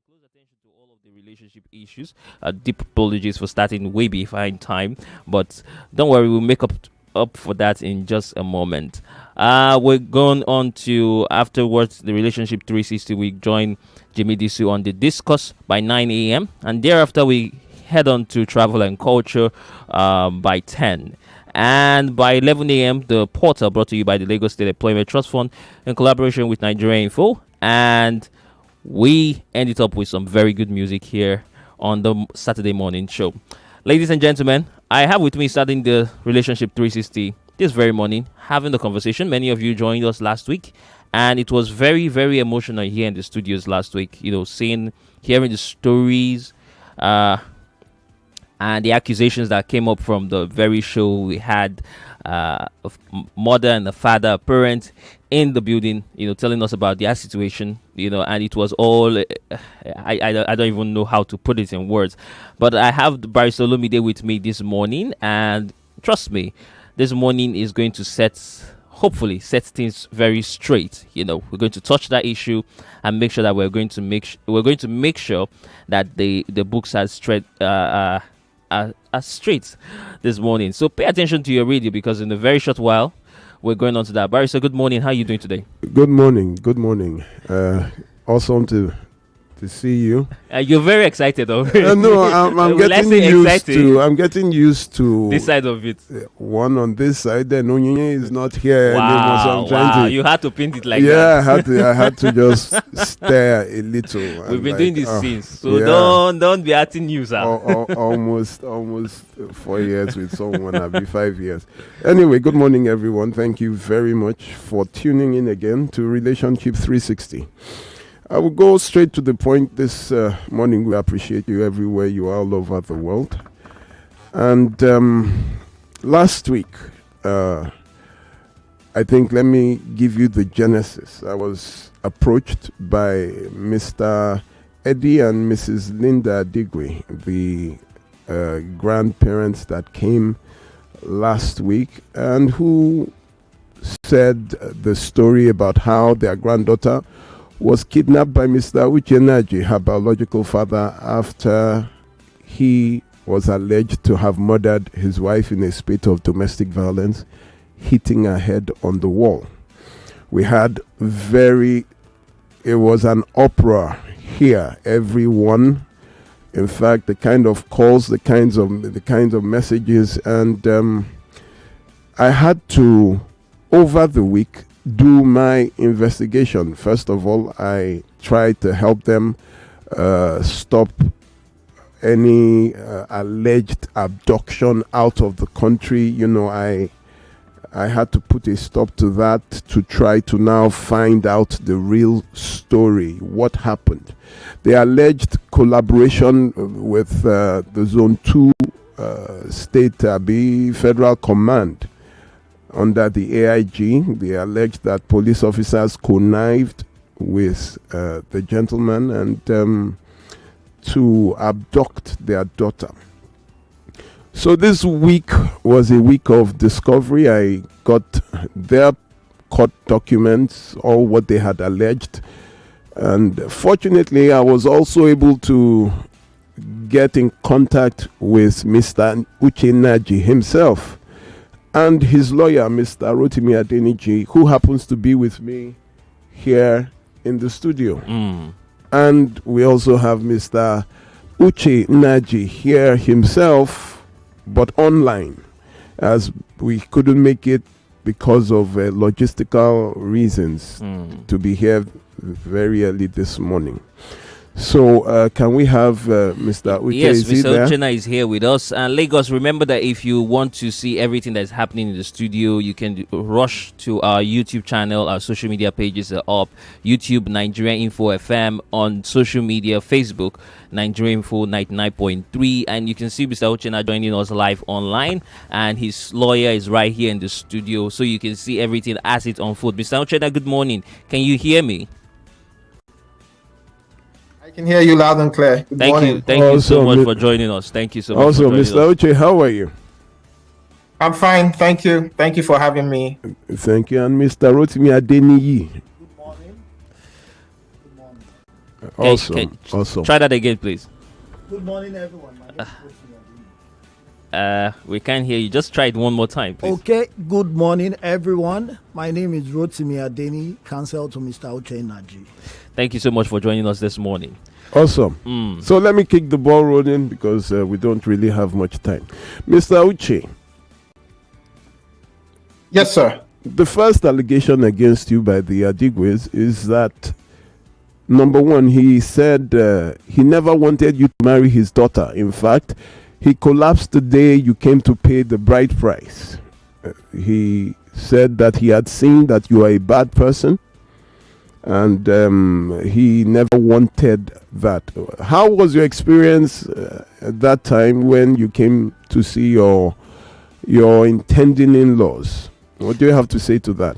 close attention to all of the relationship issues. Deep apologies for starting way behind time, but don't worry, we'll make up for that in just a moment. We're going on to afterwards the relationship 360. We join Jimmy Disu on the discuss by 9 a.m. and thereafter we head on to travel and culture by 10. And by 11 a.m., the portal brought to you by the Lagos State Employment Trust Fund in collaboration with Nigeria Info. And we end it up with some very good music here on the Saturday morning show. Ladies and gentlemen, I have with me starting the Relationship 360 this very morning, having the conversation. Many of you joined us last week, and it was very, very emotional here in the studios last week. You know, hearing the stories, and the accusations that came up from the very show we had of mother and the father, a parent in the building, you know, telling us about their situation, you know, and it was all, I don't even know how to put it in words. But I have the Barrister Olumide with me this morning, and trust me, this morning is going to hopefully set things very straight. You know, we're going to touch that issue and make sure that we're going to make sure that the books are straight this morning. So pay attention to your radio, because in a very short while we're going on to that. Barry, so good morning. How are you doing today? Good morning. Awesome to see you. You're very excited already. No, I'm getting used to. I'm getting used to this side of it. One on this side, then Onyinye is not here anymore. So I'm trying to. You had to paint it like that. Yeah, I had to just stare a little. We've been doing this since, so don't be acting new, sir. Almost 4 years with someone. I'll be 5 years. Anyway, good morning, everyone. Thank you very much for tuning in again to Relationship 360. I will go straight to the point this morning. We appreciate you everywhere you are, all over the world. And last week, I think, let me give you the genesis. I was approached by Mr. Eddie and Mrs. Linda Digwe, the grandparents that came last week, and who said the story about how their granddaughter was kidnapped by Mr. Uchenaji, her biological father, after he was alleged to have murdered his wife in a spate of domestic violence, hitting her head on the wall. We had it was an uproar here. Everyone, in fact, the kind of calls, the kinds of messages, and I had to, over the week, do my investigation. First of all, I tried to help them stop any alleged abduction out of the country. You know, I had to put a stop to that, to try to now find out the real story, what happened. The alleged collaboration with the Zone 2 State Federal Command under the AIG, they alleged that police officers connived with the gentleman and to abduct their daughter. So this week was a week of discovery. I got their court documents, all what they had alleged. And fortunately, I was also able to get in contact with Mr. Uchenaji himself and his lawyer, Mr. Rotimi Adeniji, who happens to be with me here in the studio. And we also have Mr. Uchenaji here himself, but online, as we couldn't make it because of logistical reasons to be here very early this morning. So can we have Mr. Uche? Yes, Mr. Uchena is here with us. And Lagos, remember that if you want to see everything that's happening in the studio, you can rush to our YouTube channel. Our social media pages are up. YouTube, Nigeria Info FM. On social media, Facebook, Nigeria Info 99.3. And you can see Mr. Uchena joining us live online. And his lawyer is right here in the studio, so you can see everything as it unfolds. Mr. Uchena, good morning. Can you hear me? I can hear you loud and clear. Good morning. Thank you so much for joining us. Thank you so much. Also, Mr. Uche, how are you? I'm fine, thank you. Thank you for having me. Thank you. And Mr. Rotimi Adeniyi. Good morning. Awesome. Awesome. Try that again, please. Good morning, everyone. My name is We can't hear you. Just try it one more time, please. Okay, good morning, everyone. My name is Rotimi Adeni, counsel to Mr. Uche Naji. Thank you so much for joining us this morning. Awesome. So let me kick the ball rolling because we don't really have much time. Mr. Uche. Yes, sir. The first allegation against you by the Adigwes is that, number one, he said he never wanted you to marry his daughter. In fact, he collapsed the day you came to pay the bride price. He said that he had seen that you are a bad person and he never wanted that. How was your experience at that time when you came to see your intending in-laws? What do you have to say to that?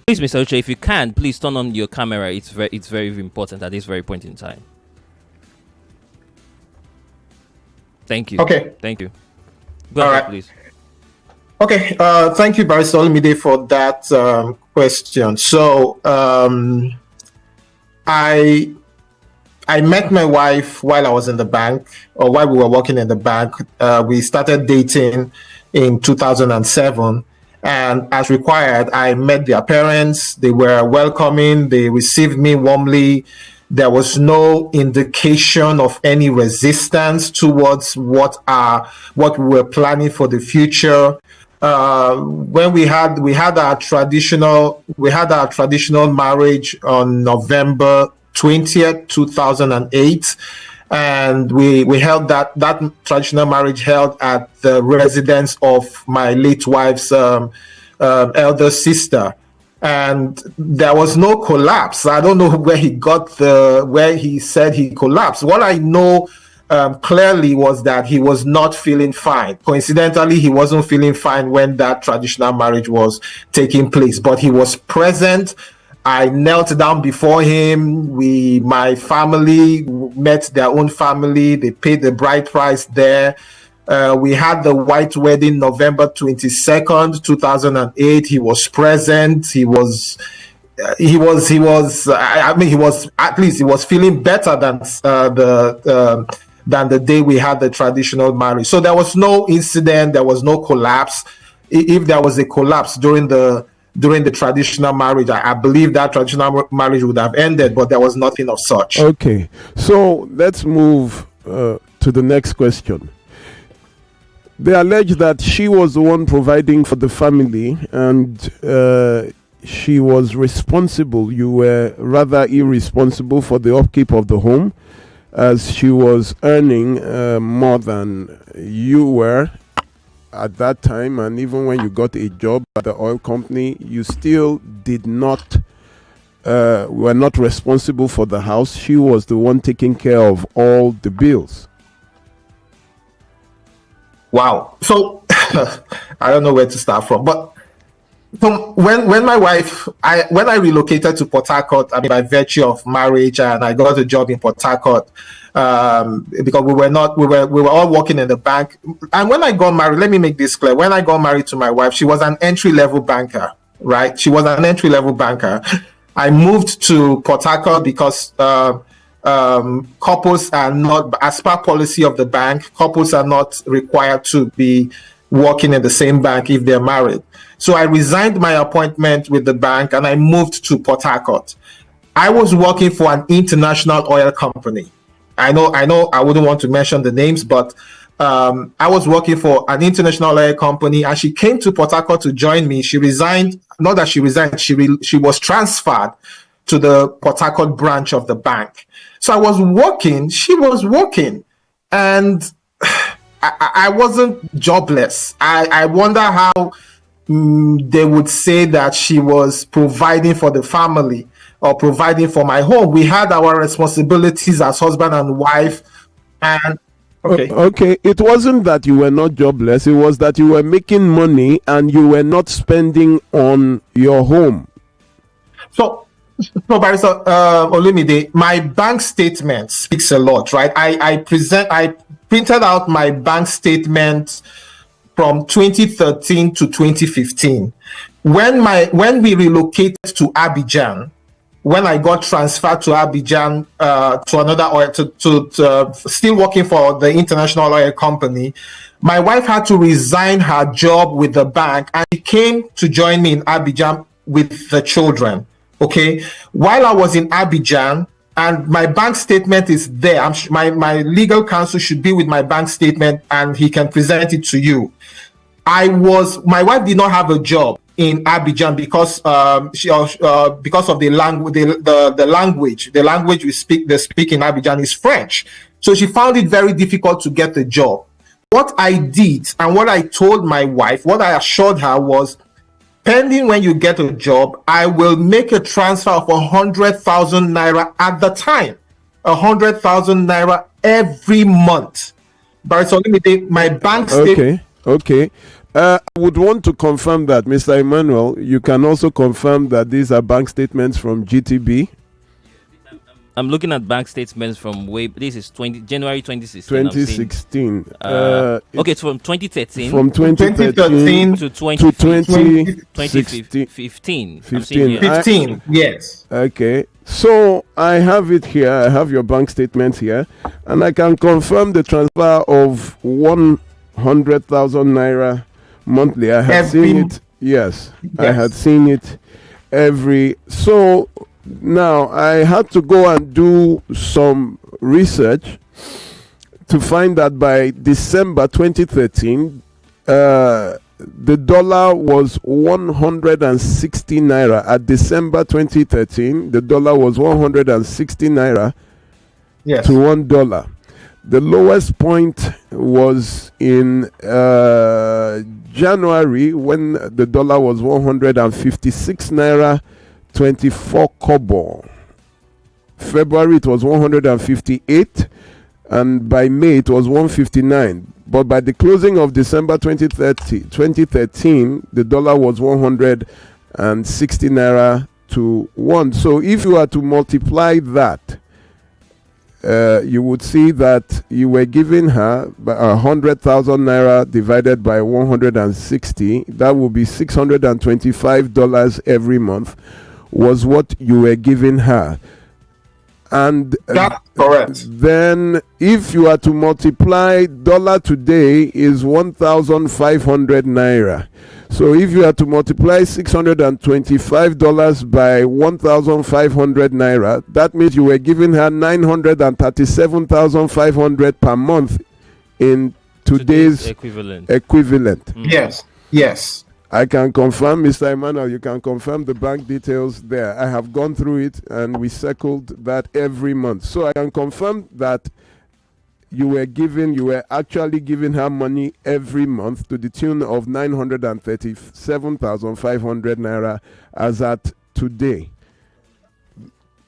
Please, Mr. Uche, if you can, please turn on your camera. It's very important at this very point in time. Thank you. Okay. Thank you. Go ahead, please. Okay. Thank you, Barrister Olumide, for that question. So, I met my wife while I was in the bank, or while we were working in the bank. We started dating in 2007. And as required, I met their parents. They were welcoming. They received me warmly. There was no indication of any resistance towards what we were planning for the future. When we had our traditional marriage on November 20th, 2008. And we held that traditional marriage held at the residence of my late wife's elder sister, and there was no collapse. I don't know where he said he collapsed. What I know clearly was that he was not feeling fine. Coincidentally, he wasn't feeling fine when that traditional marriage was taking place, but he was present. I knelt down before him. My family met their own family. They paid the bride price there. We had the white wedding November 22nd, 2008. He was present. He was feeling better than the day we had the traditional marriage. So there was no incident. There was no collapse. If there was a collapse during the traditional marriage, I believe that traditional marriage would have ended, but there was nothing of such. Okay, so let's move to the next question. They allege that she was the one providing for the family and she was responsible. You were rather irresponsible for the upkeep of the home, as she was earning more than you were at that time. And even when you got a job at the oil company, you still were not responsible for the house. She was the one taking care of all the bills. Wow. So I don't know where to start from, but when I relocated to Port Harcourt, I mean, by virtue of marriage, and I got a job in Port Harcourt, because we were all working in the bank. And when I got married, let me make this clear. When I got married to my wife, she was an entry-level banker, right? She was an entry-level banker. I moved to Port Harcourt because couples are not, as per policy of the bank, couples are not required to be working in the same bank if they're married. So I resigned my appointment with the bank and I moved to Port Harcourt. I was working for an international oil company. I know I wouldn't want to mention the names, but I was working for an international oil company, and she came to Port Harcourt to join me. She resigned. Not that she resigned, she was transferred to the Port Harcourt branch of the bank. So I was working, she was working, and I wasn't jobless. I wonder how they would say that she was providing for the family or providing for my home. We had our responsibilities as husband and wife. And okay, it wasn't that you were not jobless, it was that you were making money and you were not spending on your home. So Barrister Olumide, my bank statement speaks a lot, right? I printed out my bank statement from 2013 to 2015. When we relocated to Abidjan, when I got transferred to Abidjan to another oil, to still working for the international oil company, my wife had to resign her job with the bank, and she came to join me in Abidjan with the children. Okay, while I was in Abidjan, and my bank statement is there. My legal counsel should be with my bank statement, and he can present it to you. My wife did not have a job in Abidjan because because of the language. The language they speak in Abidjan is French. So she found it very difficult to get a job. What I did and what I told my wife, what I assured her was, pending when you get a job, I will make a transfer of 100,000 naira at the time, 100,000 naira every month. Barrister Olumide, my bank statement. Okay. I would want to confirm that, Mr. Emmanuel. You can also confirm that these are bank statements from GTB. I'm looking at bank statements from this is January 2016. 2016. Okay, it's from 2013. From 2013 to 2015. 15, yes. Okay. So I have it here. I have your bank statement here. And I can confirm the transfer of 100,000 naira monthly. I had seen it. Yes. I had seen it so now I had to go and do some research to find that by December 2013 the dollar was 160 naira. At December 2013 the dollar was 160 naira to $1. The lowest point was in January, when the dollar was 156 naira 24 kobo. February it was 158, and by May it was 159. But by the closing of December 2013, the dollar was 160 naira to 1. So if you are to multiply that, you would see that you were giving her 100,000 naira divided by 160. That would be $625 every month, was what you were giving her. And that's correct. Then if you are to multiply, dollar today is 1,500 naira. So if you are to multiply $625 by 1,500 naira, that means you were giving her 937,500 per month in today's equivalent. Yes. I can confirm, Mr. Emmanuel, you can confirm the bank details there. I have gone through it and we circled that every month. So I can confirm that you were actually giving her money every month to the tune of 937,500 naira as at today.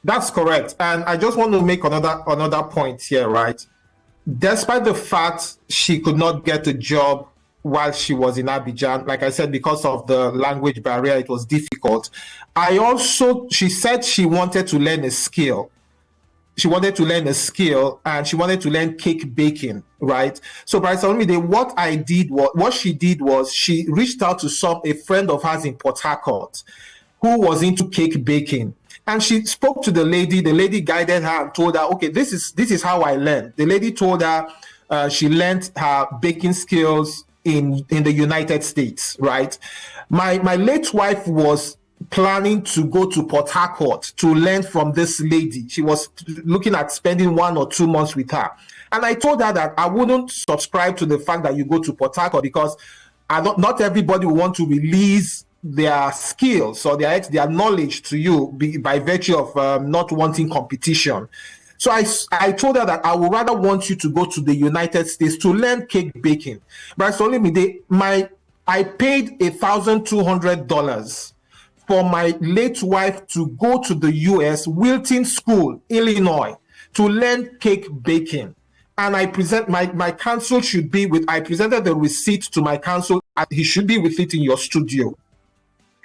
That's correct. And I just want to make another point here, right? Despite the fact she could not get a job while she was in Abidjan, like I said, because of the language barrier, it was difficult. She said she wanted to learn a skill. She wanted to learn a skill, and she wanted to learn cake baking, right? So, Barrister Olumide, what she did was she reached out to a friend of hers in Port Harcourt who was into cake baking. And she spoke to the lady. The lady guided her and told her, okay, this is how I learned. The lady told her she learned her baking skills in the United States, right? My late wife was planning to go to Port Harcourt to learn from this lady. She was looking at spending 1 or 2 months with her. And I told her that I wouldn't subscribe to the fact that you go to Port Harcourt, because not everybody will want to release their skills or their knowledge to you by virtue of not wanting competition. So I told her that I would rather want you to go to the United States to learn cake baking. But it's only I paid $1,200 for my late wife to go to the US, Wilton School, Illinois, to learn cake baking. And I present my counsel I presented the receipt to my counsel, and he should be with it in your studio.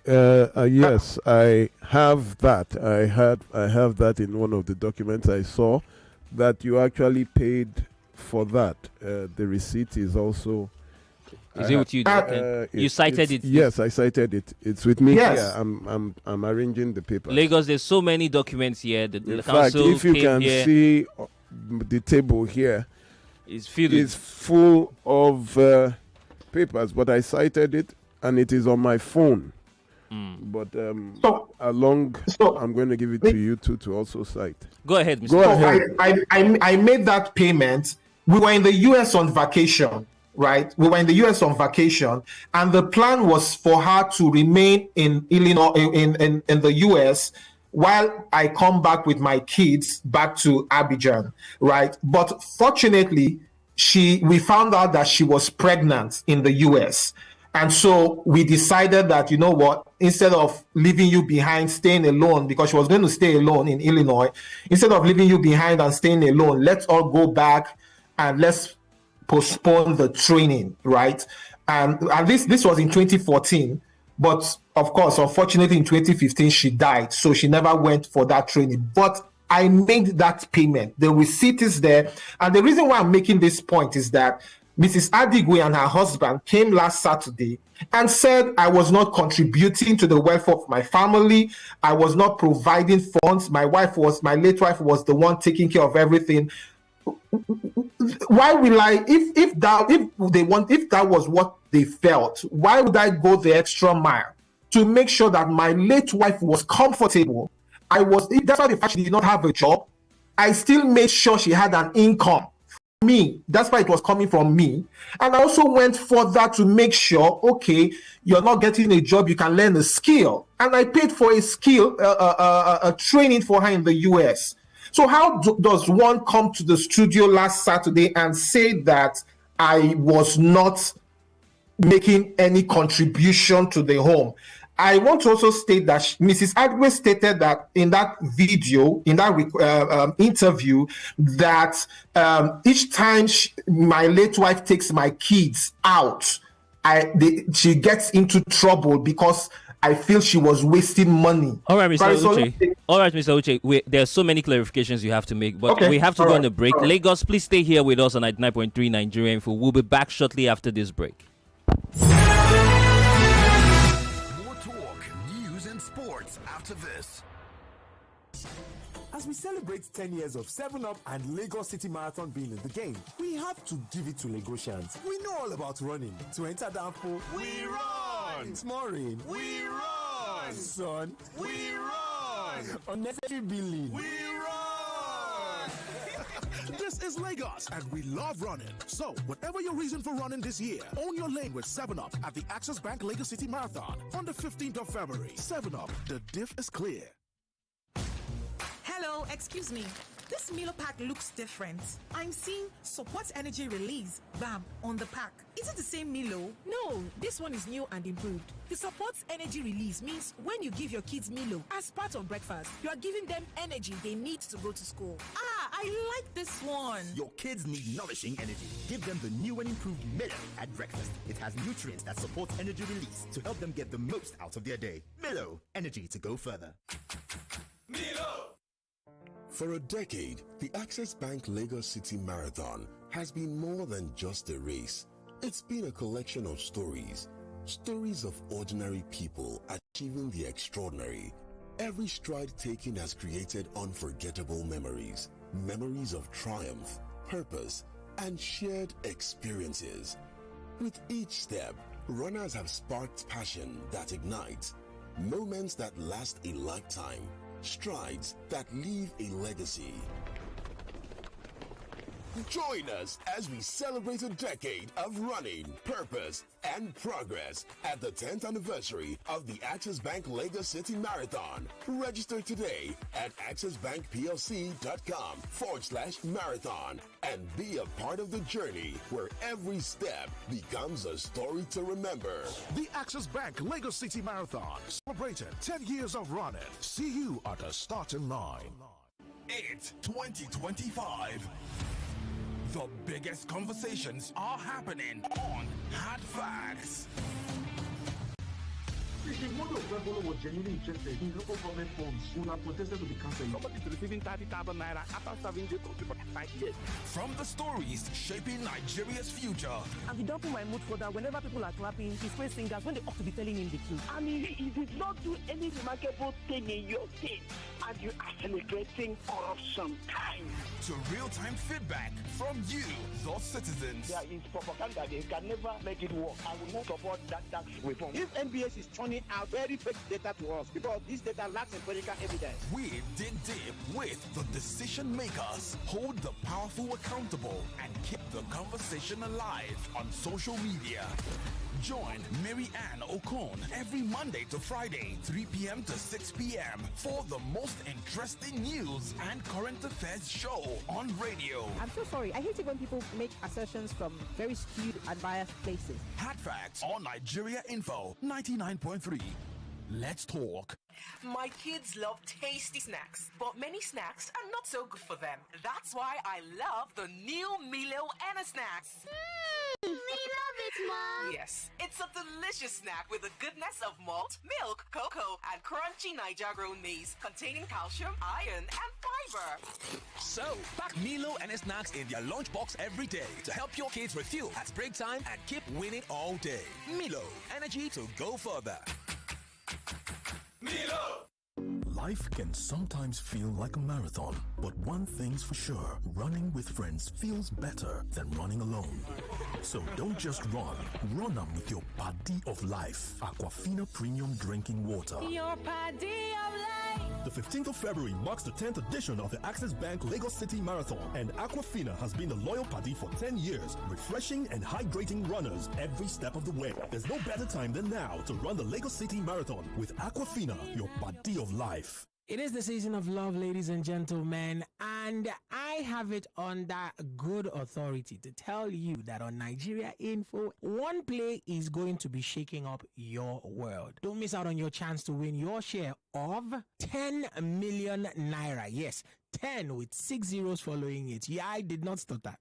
Yes, I have that. I have that in one of the documents I saw, that you actually paid for that. The receipt is also Is it with you? You cited it. Yes, I cited it. It's with me Yes. here. I'm arranging the paper. Lagos, there's so many documents here. The In fact, council if you came can here, see the table here, it's filled. it's full of papers, but I cited it and it is on my phone. But So I'm going to give it to you too to also cite. Go ahead, Mr. Go So ahead. I made that payment. We were in the US on vacation, right? We were in the US on vacation, and the plan was for her to remain in Illinois, in the US, while I come back with my kids back to Abidjan, right? But fortunately, we found out that she was pregnant in the US. And so we decided that, you know what, instead of leaving you behind, staying alone, because she was going to stay alone in Illinois, instead of leaving you behind and staying alone, let's all go back and let's postpone the training, right? And at least this was in 2014. But of course, unfortunately, in 2015, she died. So she never went for that training. But I made that payment. The receipt is there. And the reason why I'm making this point is that Mrs. Adigwe and her husband came last Saturday and said I was not contributing to the welfare of my family. I was not providing funds. My late wife was the one taking care of everything. Why will I, if that was what they felt, why would I go the extra mile to make sure that my late wife was comfortable? That's why the fact she did not have a job, I still made sure she had an income. Me, that's why it was coming from me. And I also went further to make sure, okay, you're not getting a job, you can learn a skill. And I paid for a skill, a training for her in the US. So how does one come to the studio last Saturday and say that I was not making any contribution to the home? I want to also state that Mrs. Adwe stated that in that video, in that interview, that each time my late wife takes my kids out, she gets into trouble because I feel she was wasting money. All right, Mr. Uche. All right, Mr. Uche. There are so many clarifications you have to make, but we have to go on a break. Lagos, please stay here with us on 99.3 Nigeria Info. We'll be back shortly after this break. After this. As we celebrate 10 years of 7-Up and Lagos City Marathon being in the game, we have to give it to Lagosians. We know all about running. To enter Danfo, we run! Small rain, we run! Sun, we run! Unnecessary billing, we run! This is Lagos, and we love running. So, whatever your reason for running this year, own your lane with 7-Up at the Access Bank Lagos City Marathon on the 15th of February. 7-Up, the diff is clear. Hello, excuse me. This Milo pack looks different. I'm seeing support energy release, BAM, on the pack. Is it the same Milo? No, this one is new and improved. The support energy release means when you give your kids Milo as part of breakfast, you are giving them energy they need to go to school. Ah, I like this one. Your kids need nourishing energy. Give them the new and improved Milo at breakfast. It has nutrients that support energy release to help them get the most out of their day. Milo, energy to go further. Milo! For a decade, the Access Bank Lagos City Marathon has been more than just a race. It's been a collection of stories of ordinary people achieving the extraordinary. Every stride taken has created unforgettable memories of triumph, purpose, and shared experiences. With each step, runners have sparked passion that ignites, moments that last a lifetime, strides that leave a legacy. Join us as we celebrate a decade of running, purpose, and progress at the 10th anniversary of the Access Bank Lagos City Marathon. Register today at accessbankplc.com/marathon and be a part of the journey where every step becomes a story to remember. The Access Bank Lagos City Marathon, celebrating 10 years of running. See you at the starting line. It's 2025. The biggest conversations are happening on Hard Facts. If Mondo Pueblo was genuinely interested in local government forms, would have protested to be cancelled. Somebody is receiving 30,000 naira after serving the country for 5 years. From the stories shaping Nigeria's future. I'm developing my mood for that. Whenever people are clapping, he's praising singers when they ought to be telling him the truth. I mean, he did not do any remarkable thing in your state, and you are celebrating corruption time. To real-time feedback from you, the citizens. There is propaganda. They can never make it work. I will not support that tax reform. If NBS is turning out very fake data to us, because this data lacks empirical evidence. We dig deep with the decision makers, hold the powerful accountable, and keep the conversation alive on social media. Join Mary Ann Okon every Monday to Friday, 3 p.m. to 6 p.m. for the most interesting news and current affairs show on radio. I'm so sorry. I hate it when people make assertions from very skewed and biased places. Hard Facts on Nigeria Info 99.3. Let's talk. My kids love tasty snacks, but many snacks are not so good for them. That's why I love the new Milo Anna Snacks. We love it, Mom. Yes, it's a delicious snack with the goodness of malt, milk, cocoa, and crunchy Niger-grown maize containing calcium, iron, and fiber. So, pack Milo and snacks in their lunchbox every day to help your kids refuel at break time and keep winning all day. Milo, energy to go further. Milo! Life can sometimes feel like a marathon, but one thing's for sure, running with friends feels better than running alone. So don't just run them with your Paddy of Life, Aquafina Premium Drinking Water. Your Paddy of Life. The 15th of February marks the 10th edition of the Access Bank Lagos City Marathon, and Aquafina has been the loyal paddy for 10 years, refreshing and hydrating runners every step of the way. There's no better time than now to run the Lagos City Marathon with Aquafina, your Paddy of Life. It is the season of love, ladies and gentlemen, and I have it under good authority to tell you that on Nigeria Info, one play is going to be shaking up your world. Don't miss out on your chance to win your share of 10 million naira. Yes, 10 with 6 zeros following it. Yeah, I did not stutter.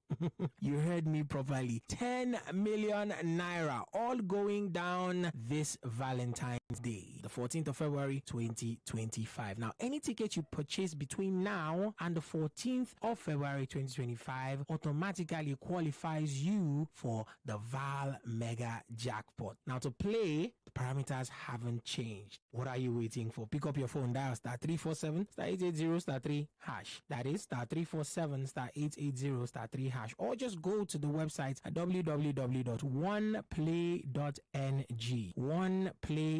You heard me properly. 10 million naira, all going down this Valentine's Day, the 14th of February 2025. Now, any ticket you purchase between now and the 14th of February 2025 automatically qualifies you for the Val Mega Jackpot. Now, to play, the parameters haven't changed. What are you waiting for? Pick up your phone, dial star 347 star 880 star 3 hash. That is star 347 star 880 star 3 hash. Or just go to the website at www.oneplay.ng. Oneplay.ng.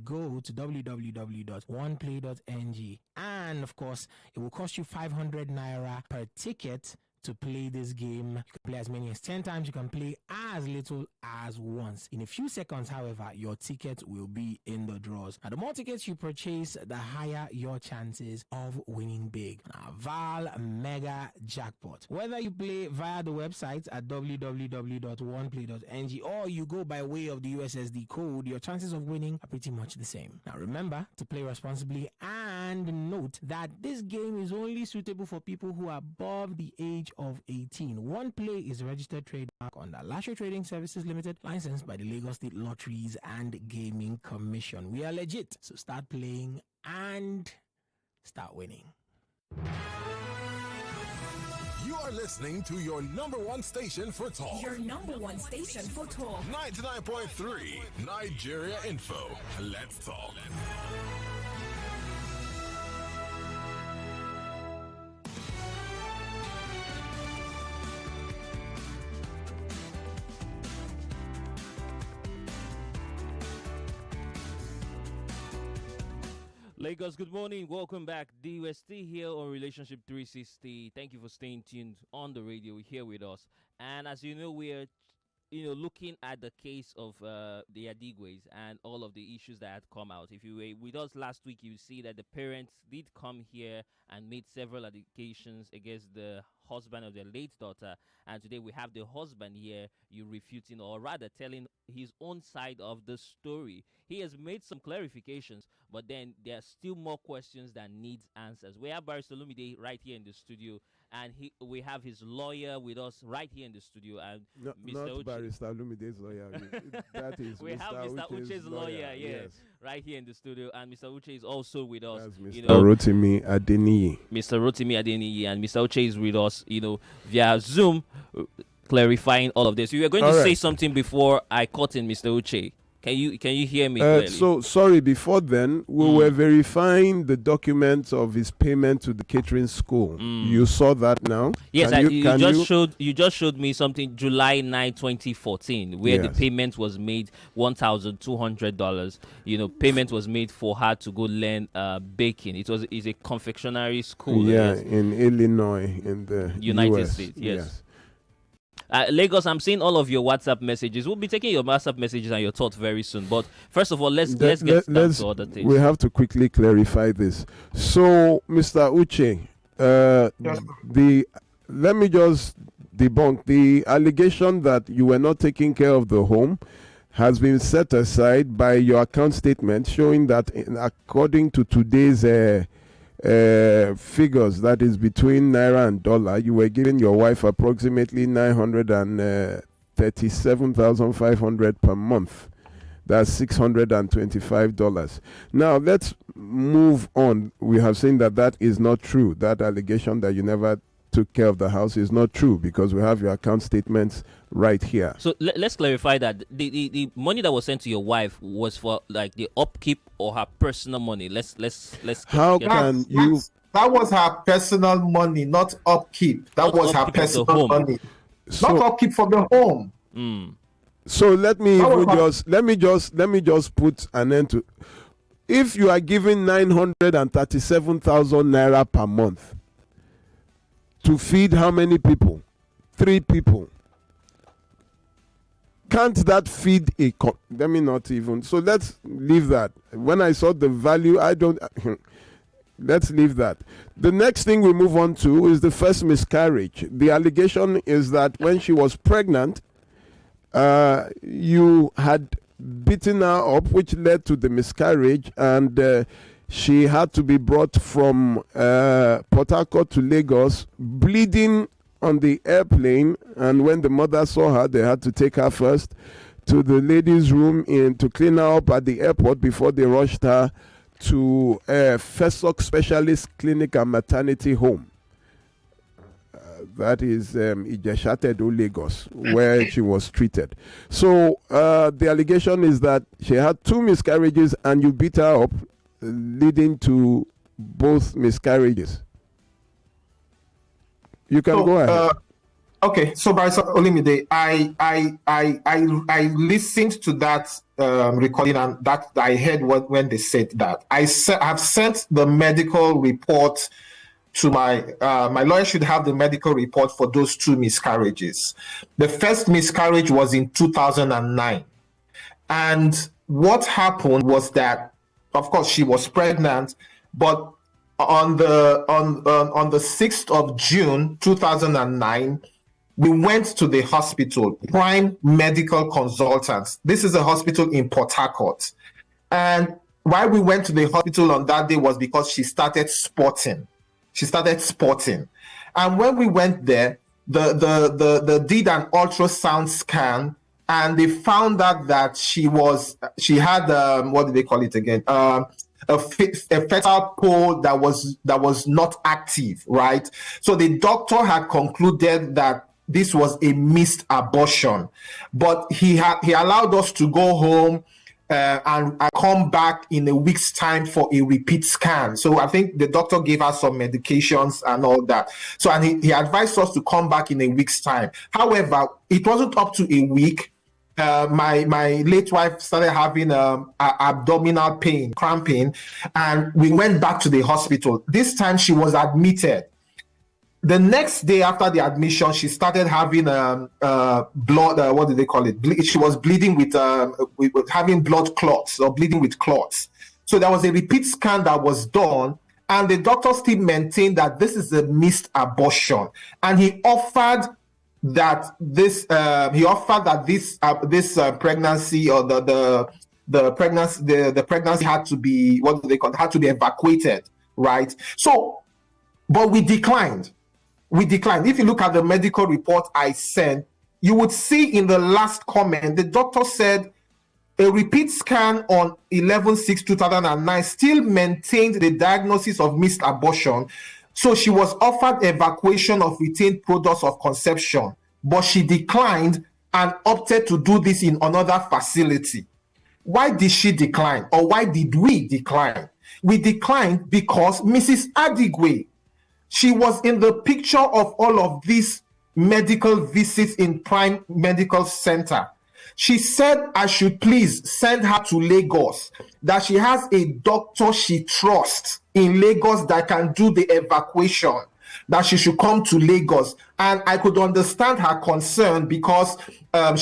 Go to www.oneplay.ng. And of course, it will cost you 500 naira per ticket to play this game. You can play as many as 10 times. You can play as little as once. In a few seconds, however, your ticket will be in the draws. Now, the more tickets you purchase, the higher your chances of winning big. Now, Val Mega Jackpot. Whether you play via the website at www.oneplay.ng or you go by way of the USSD code, your chances of winning are pretty much the same. Now, remember to play responsibly and note that this game is only suitable for people who are above the age of 18. One Play is a registered trademark under Lasho Trading Services Limited, licensed by the Lagos State Lotteries and Gaming Commission. We are legit, so start playing and start winning. You are listening to your number one station for talk. Your number one station for talk. 99.3 Nigeria Info. Let's talk. Lagos, good morning. Welcome back. DUST here on Relationship 360. Thank you for staying tuned on the radio here with us. And as you know, we are looking at the case of the Adigwe's and all of the issues that had come out. If you were with us last week, you see that the parents did come here and made several allegations against the husband of their late daughter. And today we have the husband here, you refuting, or rather telling his own side of the story. He has made some clarifications, but then there are still more questions that needs answers. We have Barrister Olumide right here in the studio, and we have his lawyer with us right here in the studio. And No, Mr. not Oche. Barrister Olumide's lawyer. That is we have Mr. Uche's lawyer, yes, right here in the studio, and Mr. Uche is also with us. That's Mr. You know, Rotimi Adeniyi. Mr. Rotimi Adeniyi, and Mr. Uche is with us, via Zoom, clarifying all of this. You were going to say something before I cut in, Mr. Uche. Can you hear me clearly? So sorry. Before then, we were verifying the documents of his payment to the catering school. You saw that now? Yes, you just showed me something July 9, 2014, where the payment was made $1,200. Payment was made for her to go learn baking. It's a confectionery school. Yeah, in Illinois, in the United US. States. Yes. Lagos, I'm seeing all of your WhatsApp messages. We'll be taking your WhatsApp messages and your thoughts very soon. But first of all, let's get down to other things. We have to quickly clarify this. So, Mr. Uche, let me just debunk the allegation that you were not taking care of the home has been set aside by your account statement showing that according to today's figures, that is between naira and dollar, you were giving your wife approximately 937,500 per month. That's $625. Now let's move on. We have seen that is not true. That allegation that you never took care of the house is not true, because we have your account statements right here. So let's clarify that the money that was sent to your wife was for like the upkeep or her personal money. Let's how can you? That was her personal money, not upkeep. That was her personal money, not upkeep for the home. So let me just put an end to. If you are giving 937,000 naira per month to feed how many people? 3 people. Can't that feed a let me not even. So let's leave that. When I saw the value, let's leave that. The next thing we move on to is the first miscarriage. The allegation is that when she was pregnant, you had beaten her up, which led to the miscarriage, and she had to be brought from Port Harcourt to Lagos, bleeding on the airplane. And when the mother saw her, they had to take her first to the ladies' room to clean her up at the airport before they rushed her to FESOC Specialist Clinic and Maternity Home. That is Ijeshatedo, Lagos, where she was treated. So the allegation is that she had 2 miscarriages and you beat her up, leading to both miscarriages. You can go ahead. Okay, so Barrister Olumide, I listened to that recording, and that I heard when they said that. I've sent the medical report to my lawyer. Should have the medical report for those 2 miscarriages. The first miscarriage was in 2009, and what happened was that, of course, she was pregnant, but on the 6th of June 2009, we went to the hospital, Prime Medical Consultants. This is a hospital in Port Harcourt. And why we went to the hospital on that day was because she started spotting. And when we went there, the did an ultrasound scan, and they found out that she had what do they call it again? A fetal pole that was not active, right? So the doctor had concluded that this was a missed abortion, but he allowed us to go home and come back in a week's time for a repeat scan. So I think the doctor gave us some medications and all that. So, and he advised us to come back in a week's time. However, it wasn't up to a week. My late wife started having abdominal pain, cramping, and we went back to the hospital. This time she was admitted. The next day after the admission, she started having blood. What do they call it? She was bleeding with having blood clots or bleeding with clots. So there was a repeat scan that was done, and the doctor still maintained that this is a missed abortion, and he offered that this pregnancy or the pregnancy had to be, what do they call it, had to be evacuated, right? So, but we declined. If you look at the medical report I sent, you would see in the last comment, the doctor said a repeat scan on 11/6/2009 still maintained the diagnosis of missed abortion. So she was offered evacuation of retained products of conception, but she declined and opted to do this in another facility. Why did she decline, or why did we decline? We declined because Mrs. Adigwe, she was in the picture of all of these medical visits in Prime Medical Center. She said I should please send her to Lagos, that she has a doctor she trusts in Lagos that can do the evacuation, that she should come to Lagos. And I could understand her concern because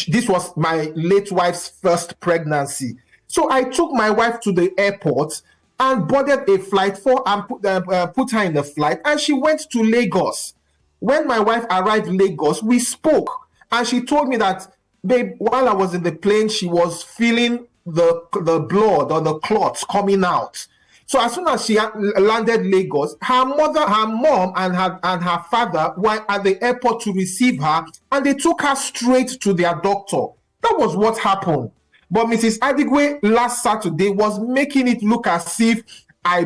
this was my late wife's first pregnancy. So I took my wife to the airport and boarded a flight and put her in the flight, and she went to Lagos. When my wife arrived in Lagos, we spoke, and she told me that, babe, while I was in the plane, she was feeling the blood or the clots coming out. So as soon as she landed Lagos, her mom, and her father were at the airport to receive her, and they took her straight to their doctor. That was what happened. But Mrs. Adigwe last Saturday was making it look as if I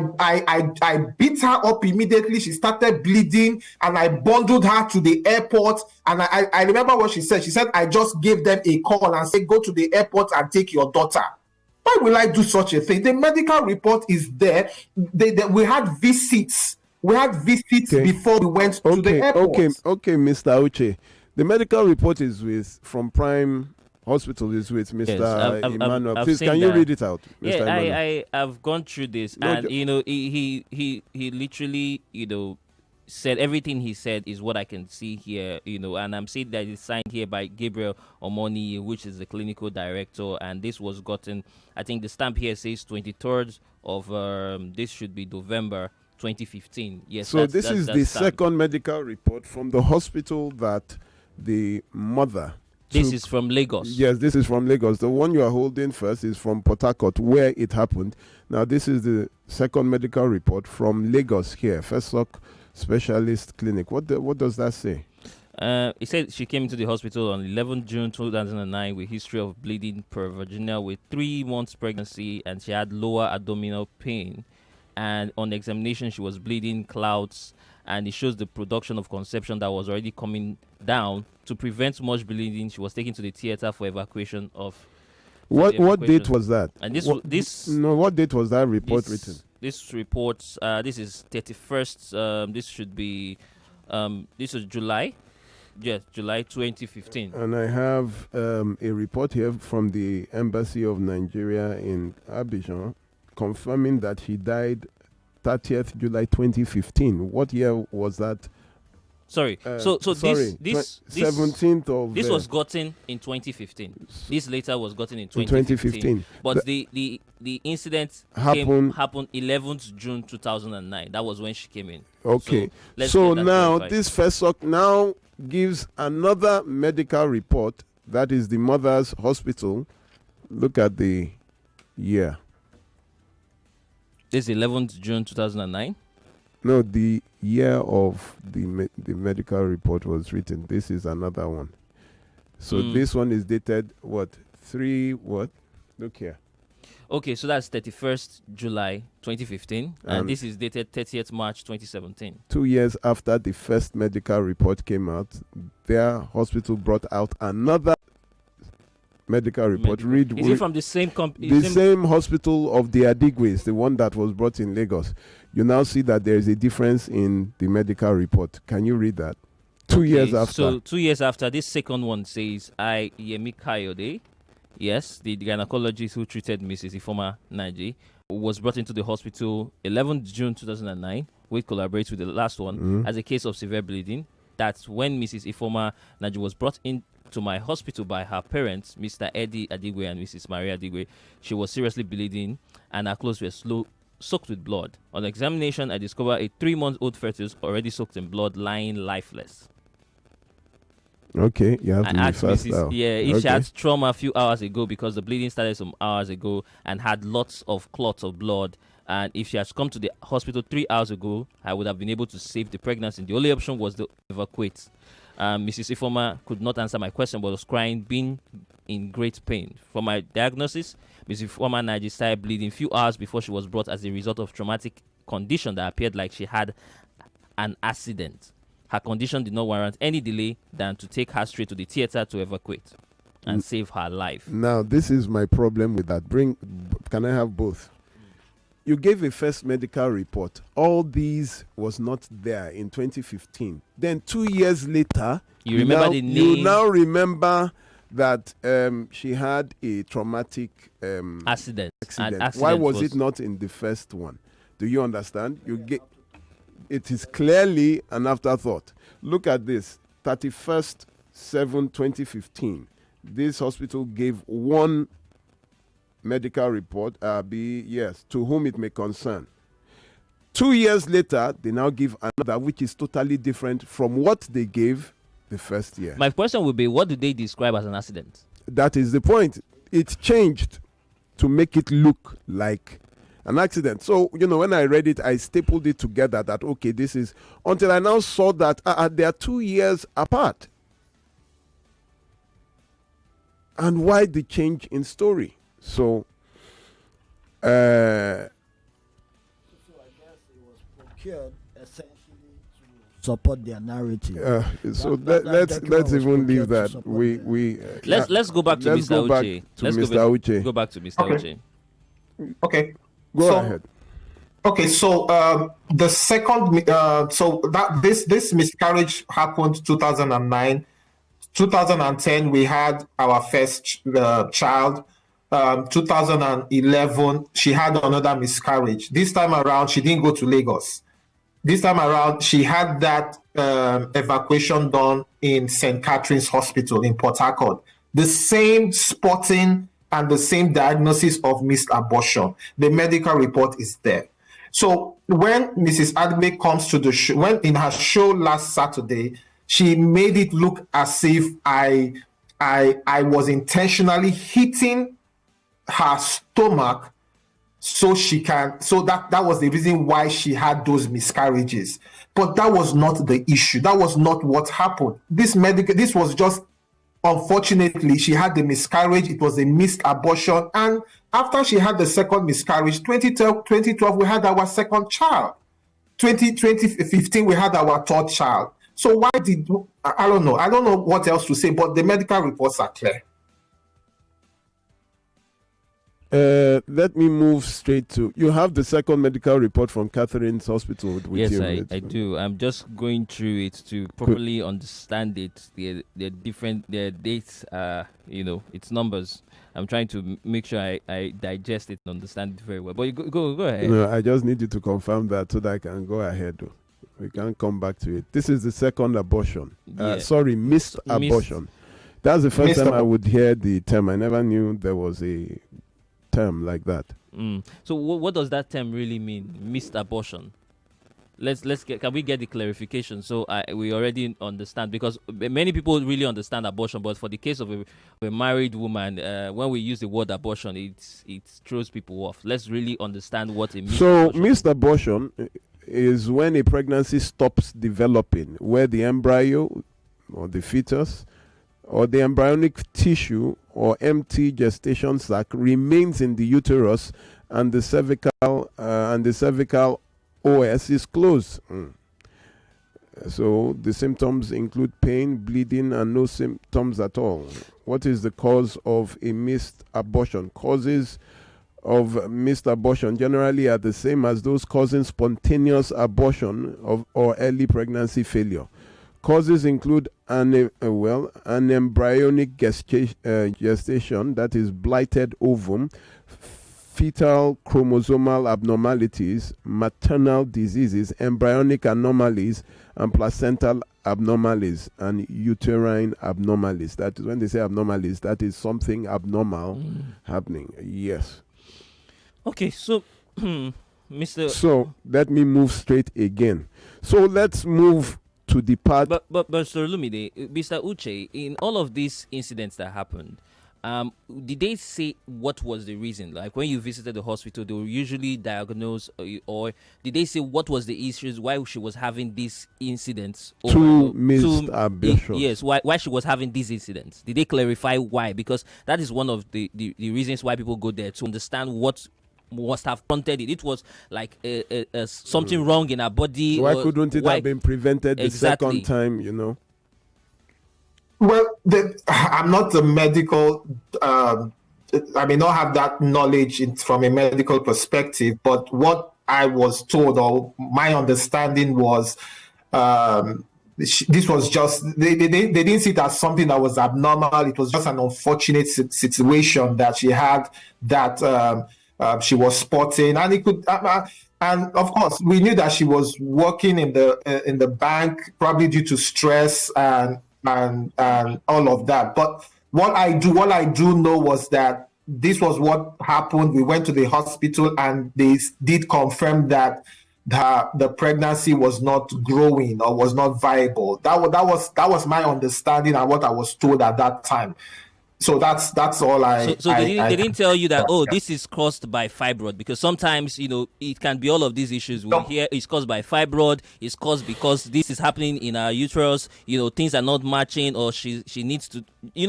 beat her up immediately. She started bleeding, and I bundled her to the airport. And I remember what she said. She said, I just gave them a call and said, go to the airport and take your daughter. Why will I do such a thing? The medical report is there. We had visits. We had visits before we went to the airport. Okay, Mr. Uche. The medical report is from Prime Hospital, is with Mr. Yes, Emmanuel. Please, can you read it out, Mr. Yeah, Emmanuel? I've gone through this, and he literally, said everything he said is what I can see here, and I'm seeing that it's signed here by Gabriel Omoni, which is the clinical director, and this was gotten, I think the stamp here says 23rd of this should be November 2015. Yes. So this is the second medical report from the hospital that the mother. This is from Lagos. Yes, this is from Lagos. The one you are holding first is from Port Harcourt, where it happened. Now, this is the second medical report from Lagos here, Fesoc Specialist Clinic. What does that say? It said she came into the hospital on 11 June 2009 with history of bleeding per vaginal with 3 months pregnancy, and she had lower abdominal pain. And on examination, she was bleeding clouds, and it shows the production of conception that was already coming down. To prevent much bleeding, she was taken to the theater for evacuation of. What date was that? And what date was that report written? This report, this is 31st. This should be, this is July. Yes, July 2015. And I have a report here from the Embassy of Nigeria in Abidjan, confirming that he died 30th July 2015. What year was that? Sorry. So this 17th of. This was gotten in 2015. This later was gotten in 2015. But the incident happened 11th June 2009. That was when she came in. Okay. So now this Fesoc now gives another medical report. That is the mother's hospital. Look at the year. This is 11th June 2009. No, the year of the medical report was written. This is another one. So this one is dated what? Look here. Okay, so that's 31st July 2015, and this is dated 30th March 2017. 2 years after the first medical report came out, their hospital brought out another medical report. Is it from the same company? The same hospital of the Adigwes, the one that was brought in Lagos. You now see that there is a difference in the medical report. Can you read that? 2 years after. So 2 years after, this second one says, Yemi Kayode, yes, the gynecologist who treated Mrs. Ifoma Naji, was brought into the hospital 11th June 2009, which collaborates with the last one, as a case of severe bleeding. That's when Mrs. Ifoma Naji was brought in to my hospital by her parents, Mr. Eddie Adigwe and Mrs. Maria Adigwe. She was seriously bleeding, and her clothes were soaked with blood. On examination, I discovered a 3-month-old fetus already soaked in blood, lying lifeless. Okay, you have to be fast now. Yeah, if she had trauma a few hours ago, because the bleeding started some hours ago and had lots of clots of blood. And if she had come to the hospital 3 hours ago, I would have been able to save the pregnancy. The only option was to evacuate. Mrs. Ifoma could not answer my question, but was crying, being in great pain. For my diagnosis, Mrs. Ifoma Naji started bleeding few hours before she was brought as a result of traumatic condition that appeared like she had an accident. Her condition did not warrant any delay than to take her straight to the theater to evacuate and save her life. Now, this is my problem with that. Can I have both? You gave a first medical report. All these was not there in 2015. Then 2 years later, you remember the name. You now remember that she had a traumatic accident. Why was it not in the first one? Do you understand? It is clearly an afterthought. Look at this. 31/7/2015. This hospital gave one medical report, to whom it may concern. 2 years later, they now give another, which is totally different from what they gave the first year. My question would be, what do they describe as an accident? That is the point. It changed to make it look like an accident. So, when I read it, I stapled it together that, okay, this is, until I now saw that they are 2 years apart. And why the change in story? So, I guess it was procured essentially to support their narrative. Let's even leave that. Let's go back to Mr. Uche. Uche. Go back to Mr. Uche. Okay. Go ahead. Okay, so the second, this miscarriage happened 2009. 2010, we had our first child. 2011, she had another miscarriage. This time around, she didn't go to Lagos. This time around, she had that evacuation done in St. Catherine's Hospital in Port Harcourt. The same spotting and the same diagnosis of missed abortion. The medical report is there. So when Mrs. Adme comes to the show, when in her show last Saturday, she made it look as if I was intentionally hitting her stomach so that was the reason why she had those miscarriages. But that was not the issue. That was not what happened. This was just, unfortunately, she had the miscarriage. It was a missed abortion. And after she had the second miscarriage, 2012 we had our second child. 2015, we had our third child. So why I don't know. I don't know what else to say, but the medical reports are clear. Let me move straight to, you have the second medical report from Catherine's Hospital with yes, you. I do. I'm just going through it to properly understand it. The dates, its numbers. I'm trying to make sure I digest it and understand it very well. But you go ahead. No, I just need you to confirm that so that I can go ahead. We can come back to it. This is the second abortion. Missed abortion. That's the first time I would hear the term. I never knew there was a term like that. So what does that term really mean? Missed abortion. Can we get the clarification so we already understand, because many people really understand abortion, but for the case of a married woman, when we use the word abortion, it throws people off. Let's really understand what it means. So missed abortion is when a pregnancy stops developing, where the embryo or the fetus or the embryonic tissue or empty gestation sac remains in the uterus and the cervical OS is closed. So the symptoms include pain, bleeding, and no symptoms at all. What is the cause of a missed abortion? Causes of missed abortion generally are the same as those causing spontaneous abortion or early pregnancy failure. Causes include an embryonic gestation, that is blighted ovum, fetal chromosomal abnormalities, maternal diseases, embryonic anomalies, and placental abnormalities, and uterine abnormalities. That is, when they say abnormalities, that is something abnormal happening. Yes. Okay, so Mr. So let me move straight again. So let's move to the part. But Mr. Olumide, Mr. Uche, in all of these incidents that happened, Did they say what was the reason? Like when you visited the hospital, they will usually diagnose, or did they say what was the issues, why she was having these incidents? Two missed abortions. Yes, why she was having these incidents? Did they clarify why? Because that is one of the reasons why people go there, to understand what must have prompted it. It was like something wrong in her body. Why couldn't it have been prevented the exactly. second time, you know? Well, I'm not a medical, I may not have that knowledge from a medical perspective, but what I was told, or my understanding was, this was just, they didn't see it as something that was abnormal. It was just an unfortunate situation that she had, that she was spotting, and it could, and of course, we knew that she was working in the bank, probably due to stress and all of that. But what I do know was that this was what happened. We went to the hospital and they did confirm that the pregnancy was not growing or was not viable. That was my understanding and what I was told at that time. So that's all I. So they didn't tell you that, this is caused by fibroid, because sometimes it can be all of these issues. We hear it's caused by fibroid. It's caused because this is happening in our uterus. Things are not matching, or she needs to,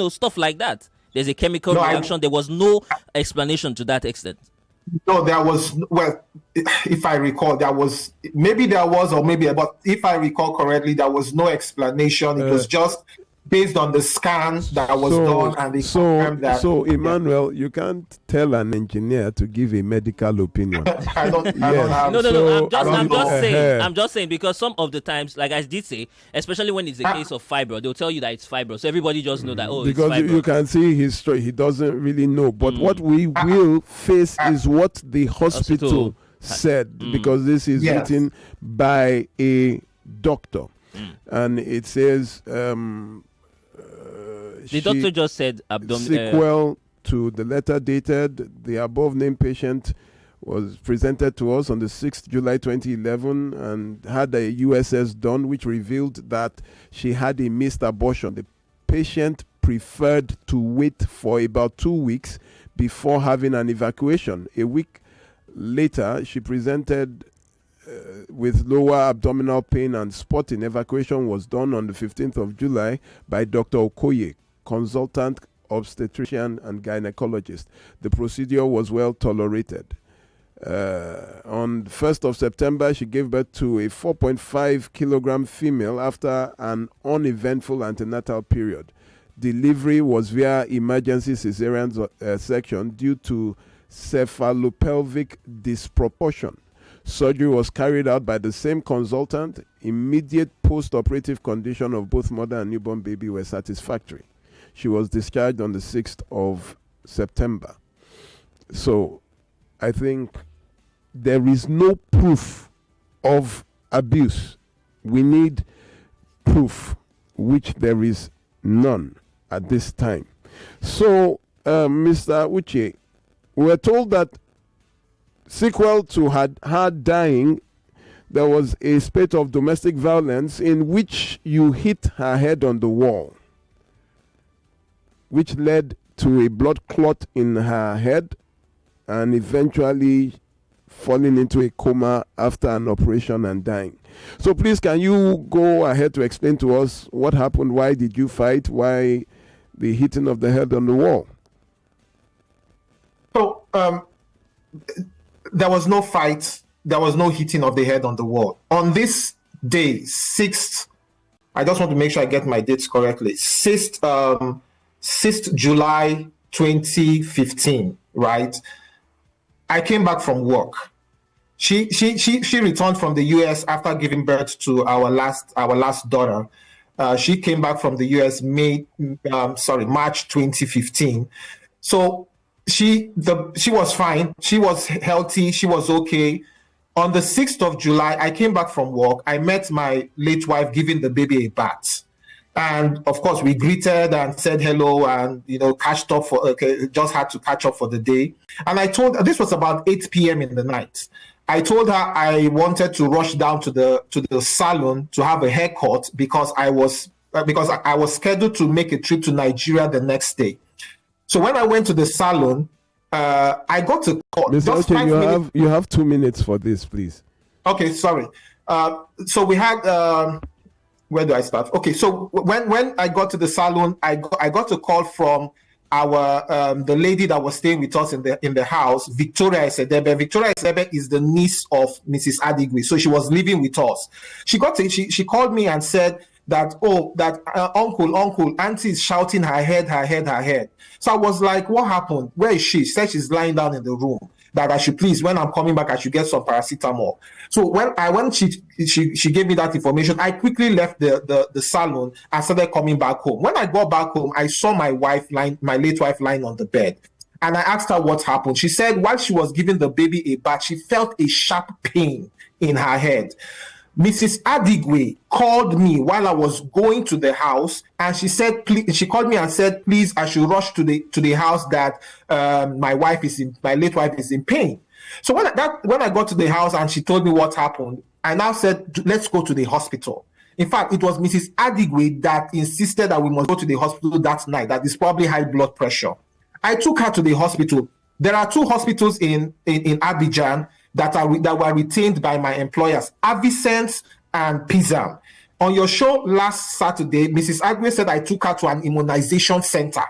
stuff like that. There's a chemical reaction. There was no explanation to that extent. No, there was. Well, if I recall, there was, or maybe, but if I recall correctly, there was no explanation. It was just based on the scans that was done, and they confirmed that. So, Emmanuel, you can't tell an engineer to give a medical opinion. I don't have. No. I'm just saying, because some of the times, like I did say, especially when it's a case of fibroid, they'll tell you that it's fibroid. So everybody just know that, because it's fibroid. You can see his story. He doesn't really know. But what we will face is what the hospital said, because this is written by a doctor. And it says... the doctor just said sequel to the letter dated. The above named patient was presented to us on the 6th July 2011 and had a USS done, which revealed that she had a missed abortion. The patient preferred to wait for about 2 weeks before having an evacuation. A week later, she presented with lower abdominal pain and spotting. Evacuation was done on the 15th of July by Dr. Okoye, consultant obstetrician and gynecologist. The procedure was well tolerated. On the 1st of September, she gave birth to a 4.5 kilogram female after an uneventful antenatal period. Delivery was via emergency cesarean section due to cephalopelvic disproportion. Surgery was carried out by the same consultant. Immediate post-operative condition of both mother and newborn baby were satisfactory. She was discharged on the 6th of September. So I think there is no proof of abuse. We need proof, which there is none at this time. So, Mr. Uche, we were told that sequel to her dying, there was a spate of domestic violence in which you hit her head on the wall, which led to a blood clot in her head and eventually falling into a coma after an operation and dying. So please, can you go ahead to explain to us what happened? Why did you fight? Why the hitting of the head on the wall? So, there was no fight. There was no hitting of the head on the wall. On this day, 6th, I just want to make sure I get my dates correctly. 6th July 2015, right? I came back from work. She returned from the US after giving birth to our last daughter. She came back from the US March 2015. So she was fine. She was healthy. She was okay. On the 6th of July, I came back from work. I met my late wife giving the baby a bath. And of course, we greeted and said hello and, just had to catch up for the day. And I told her, this was about 8 p.m. in the night. I told her I wanted to rush down to the salon to have a haircut because I was scheduled to make a trip to Nigeria the next day. So when I went to the salon, I got a call. Mr. Oche, you have 2 minutes for this, please. Okay, sorry. So we had where do I start? Okay, so when I got to the salon, I got a call from our the lady that was staying with us in the house, Victoria Esedebe. Victoria Esedebe is the niece of Mrs. Adigwe, so she was living with us. She called me and said that uncle, auntie is shouting her head. So I was like, what happened? Where is she? She said she's lying down in the room. That I should please, when I'm coming back, I should get some paracetamol. So when she gave me that information, I quickly left the salon and started coming back home. When I got back home, I saw my late wife lying on the bed. And I asked her what happened. She said while she was giving the baby a bath, she felt a sharp pain in her head. Mrs. Adigwe called me while I was going to the house, and she said, she called me and said, please, I should rush to the house that my late wife is in pain. So when I got to the house and she told me what happened, I now said, let's go to the hospital. In fact, it was Mrs. Adigwe that insisted that we must go to the hospital that night, that is probably high blood pressure. I took her to the hospital. There are 2 hospitals in Abidjan that were retained by my employers, Avicent and PISAM. On your show last Saturday, Mrs. Adigwe said I took her to an immunization center.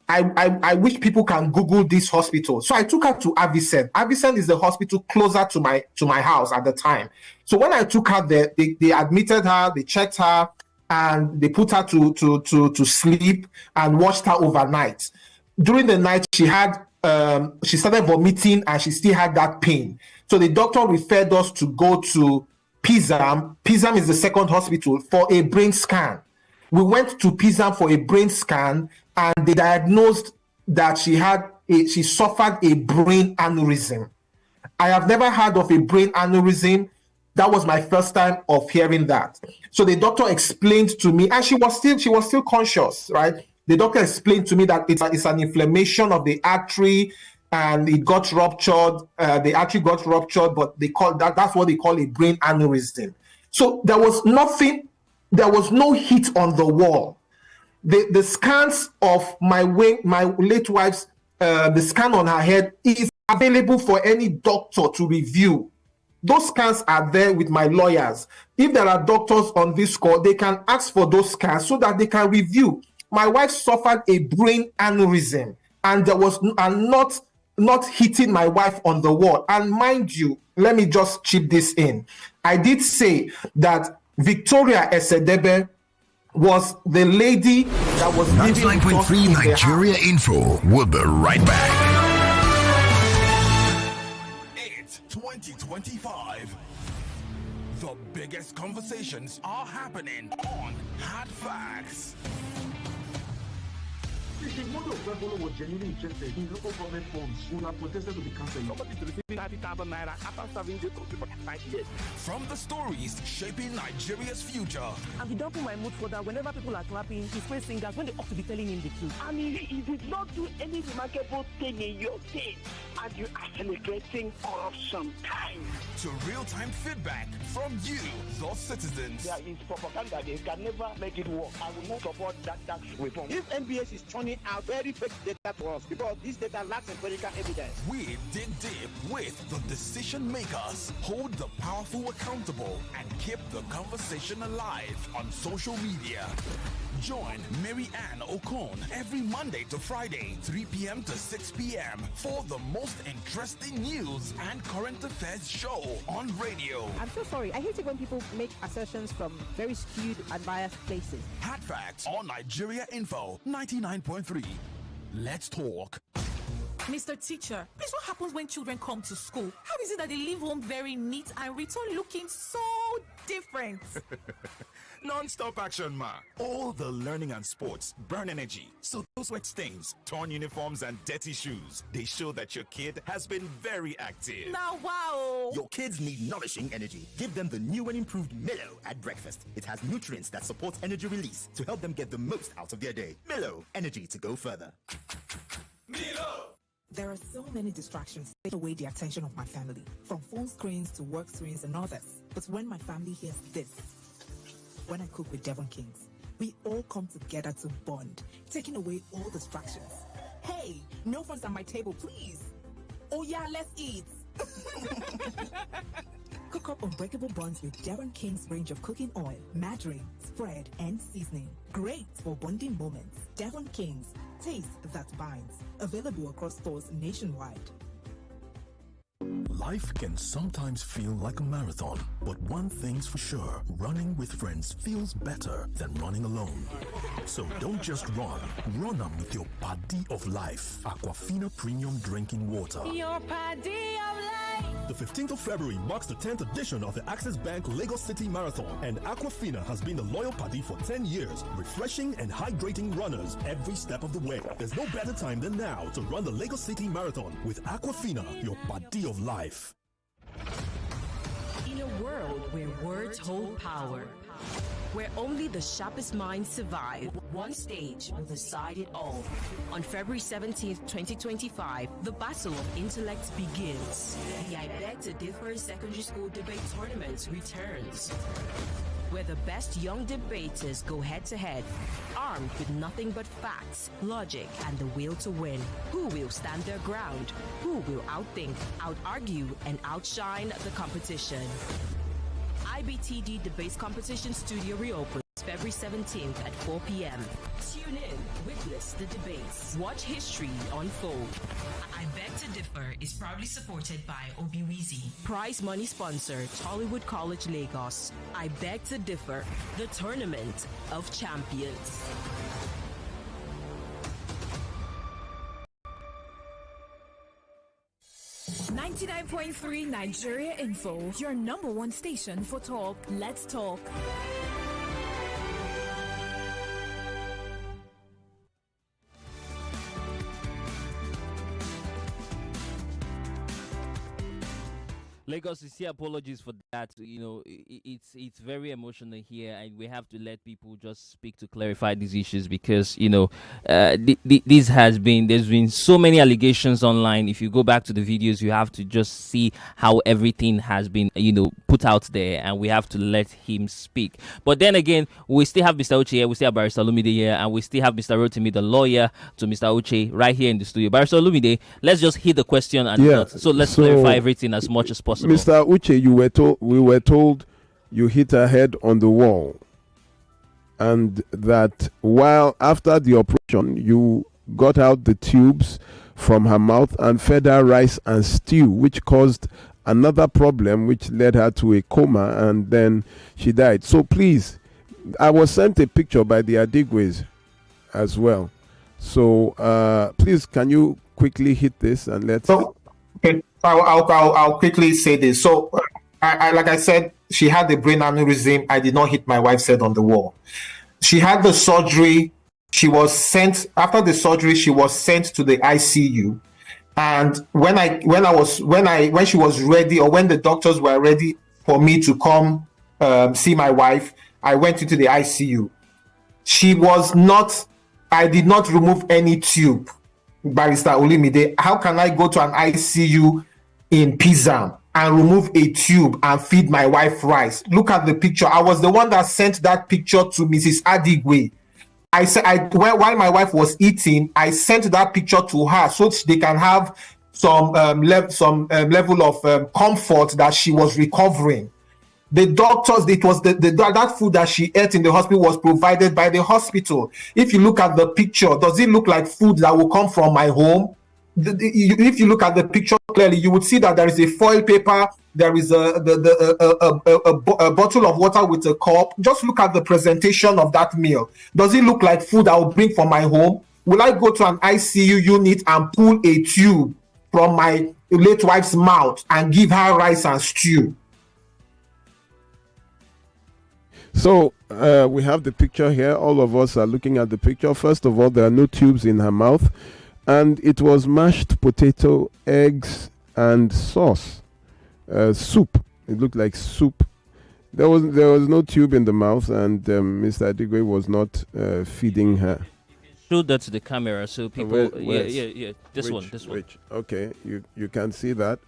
I wish people can Google this hospital. So I took her to Avicent. Avicent is the hospital closer to my house at the time. So when I took her there, they admitted her, they checked her, and they put her to sleep and watched her overnight. During the night, she started vomiting and she still had that pain. So the doctor referred us to go to PISAM. PISAM is the second hospital for a brain scan. We went to PISAM for a brain scan and they diagnosed that she suffered a brain aneurysm. I have never heard of a brain aneurysm. That was my first time of hearing that. So the doctor explained to me, and she was still conscious, right? The doctor explained to me that it's an inflammation of the artery and it got ruptured. The artery got ruptured, but that's what they call a brain aneurysm. So there was no heat on the wall. The scans of my late wife's, the scan on her head is available for any doctor to review. Those scans are there with my lawyers. If there are doctors on this call, they can ask for those scans so that they can review. My wife suffered a brain aneurysm, and there was not hitting my wife on the wall. And mind you, let me just chip this in. I did say that Victoria Esedebe was the lady that was living with us 99.3 Nigeria Info. We'll be right back. It's 2025. The biggest conversations are happening on Hard Facts. If the model of Rebolo was genuinely interested in local government funds, would have protested to be cancelled. Somebody to receive 30,000 naira after serving jail for 5 years. From the stories shaping Nigeria's future. And he don't put my mood for that. Whenever people are clapping, he praise singers when they ought to be telling him the truth. I mean, he did not do any remarkable thing in your state, and you are celebrating corruption time. To real-time feedback from you, the citizens. There is propaganda. They can never make it work. I will not support that tax reform. If NBS is turning out very fake data to us, because this data lacks empirical evidence. We dig deep with the decision makers, hold the powerful accountable, and keep the conversation alive on social media. Join Mary Ann Okon every Monday to Friday, 3 p.m. to 6 p.m. for the most interesting news and current affairs show on radio. I'm so sorry. I hate it when people make assertions from very skewed and biased places. Hard Facts on Nigeria Info 99.3. Let's talk. Mr. Teacher, please, what happens when children come to school? How is it that they leave home very neat and return looking so different? Non-stop action, ma. All the learning and sports burn energy. So those sweat stains, torn uniforms, and dirty shoes, they show that your kid has been very active. Now, wow. Your kids need nourishing energy. Give them the new and improved Milo at breakfast. It has nutrients that support energy release to help them get the most out of their day. Milo, energy to go further. Milo! There are so many distractions that take away the attention of my family, from phone screens to work screens and others. But when my family hears this, when I cook with Devon Kings, we all come together to bond, taking away all distractions. Hey, no phones on my table, please. Oh yeah, let's eat. Cook up unbreakable buns with Devon King's range of cooking oil, margarine, spread, and seasoning. Great for bonding moments. Devon King's, taste that binds. Available across stores nationwide. Life can sometimes feel like a marathon, but one thing's for sure, running with friends feels better than running alone. So don't just run them with your Paddy of Life, Aquafina Premium Drinking Water. Your Paddy of Life. The 15th of February marks the 10th edition of the Access Bank Lagos City Marathon, and Aquafina has been the loyal paddy for 10 years, refreshing and hydrating runners every step of the way. There's no better time than now to run the Lagos City Marathon with Aquafina, your paddy of life. In a world where words hold power, where only the sharpest minds survive, one stage will decide it all. On February 17th, 2025, the battle of intellects begins. The I Beg to Differ Secondary School Debate Tournament returns, where the best young debaters go head-to-head, armed with nothing but facts, logic, and the will to win. Who will stand their ground? Who will outthink, out-argue, and outshine the competition? IBTD Debates Competition Studio reopens February 17th at 4 p.m. Tune in, witness the debates, watch history unfold. I Beg to Differ is proudly supported by Obiwizi. Prize money sponsor, Hollywood College Lagos. I Beg to Differ, the tournament of champions. 99.3 Nigeria Info, your number one station for talk. Let's talk. Lagos, sincere apologies for that. It's very emotional here, and we have to let people just speak to clarify these issues because there's been so many allegations online. If you go back to the videos, you have to just see how everything has been put out there, and we have to let him speak. But then again, we still have Mr. Uche here, we still have Barrister Olumide here, and we still have Mr. Rotimi, the lawyer to Mr. Uche, right here in the studio. Barrister Olumide, let's just hit the question and let's clarify everything as much as possible. Mr. Uche, we were told you hit her head on the wall, and that while after the operation you got out the tubes from her mouth and fed her rice and stew, which caused another problem which led her to a coma, and then she died. So please, I was sent a picture by the Adigwes as well. So please, can you quickly hit this and let's... Okay, I'll quickly say this. So, like I said, she had a brain aneurysm. I did not hit my wife's head on the wall. She had the surgery. She was sent after the surgery. She was sent to the ICU. And when she was ready, or when the doctors were ready for me to come see my wife, I went into the ICU. She was not. I did not remove any tube. Barrister Olumide, how can I go to an ICU in Pizam and remove a tube and feed my wife rice? Look at the picture. I was the one that sent that picture to Mrs. Adigwe. I said, while my wife was eating, I sent that picture to her so they can have some level of comfort that she was recovering. The doctors, it was that food that she ate in the hospital was provided by the hospital. If you look at the picture, does it look like food that will come from my home? If you look at the picture clearly, you would see that there is a foil paper, there is a bottle of water with a cup. Just look at the presentation of that meal. Does it look like food I will bring from my home? Will I go to an ICU unit and pull a tube from my late wife's mouth and give her rice and stew? So we have the picture here. All of us are looking at the picture. First of all, there are no tubes in her mouth, and it was mashed potato, eggs, and sauce, soup. It looked like soup. There was no tube in the mouth, and Mr. Adigwe was not feeding her. Show that to the camera so people. Yeah. This one. Okay, you can see that.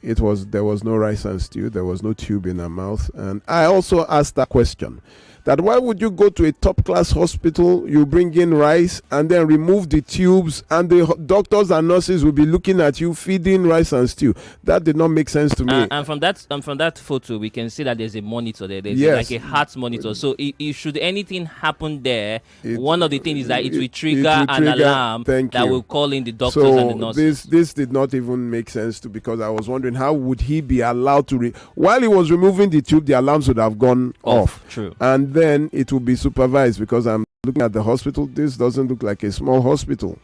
There was no rice and stew. There was no tube in her mouth. And I also asked that question. that why would you go to a top class hospital, you bring in rice and then remove the tubes, and the doctors and nurses will be looking at you feeding rice and stew? That did not make sense to me. And from that photo, we can see that there's a monitor there. There's like a heart monitor. So if should anything happen there, one of the things is that it will trigger an alarm that will call in the doctors and the nurses. This did not even make sense because I was wondering how would he be allowed to while he was removing the tube, the alarms would have gone off. True. And then it will be supervised, because I'm looking at the hospital. This doesn't look like a small hospital.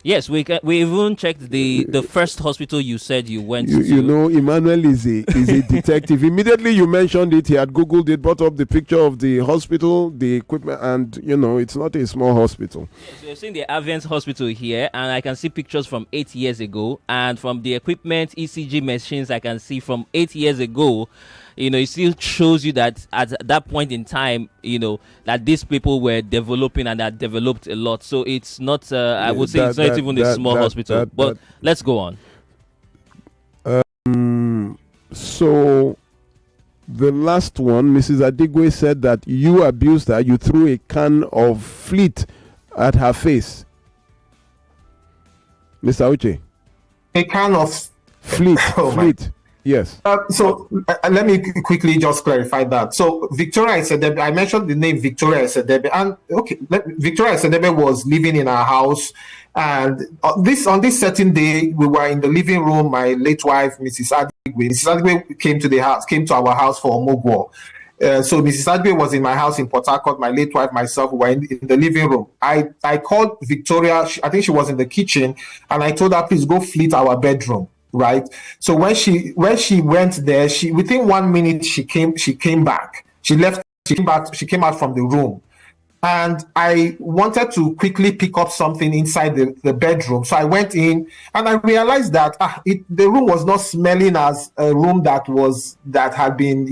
Yes, we even checked the first hospital you said you went to. You know, Emmanuel is a detective. Immediately you mentioned it, he had Googled it, brought up the picture of the hospital, the equipment, and it's not a small hospital. Yes, we're seeing the Avient Hospital here, and I can see pictures from 8 years ago, and from the equipment, ECG machines, I can see from 8 years ago. It still shows you that at that point in time, that these people were developing and had developed a lot. So it's not, I would say it's not even a small hospital. But let's go on. So the last one, Mrs. Adigwe said that you abused her. You threw a can of fleet at her face. Mr. Uche. A can of fleet. Fleet. Yes. Let me quickly just clarify that. So Victoria Isedebe, I mentioned the name Victoria Isedebe, and Victoria Isedebe was living in our house, and on this certain day we were in the living room. My late wife, Mrs. Adigwe, came to our house for Omogwo. So Mrs. Adigwe was in my house in Port Harcourt. My late wife, myself, were in the living room. I called Victoria. I think she was in the kitchen, and I told her, please go fleet our bedroom. Right. So when she went there, within 1 minute she came back. She left. She came out from the room, and I wanted to quickly pick up something inside the bedroom. So I went in, and I realized that the room was not smelling as a room that had been,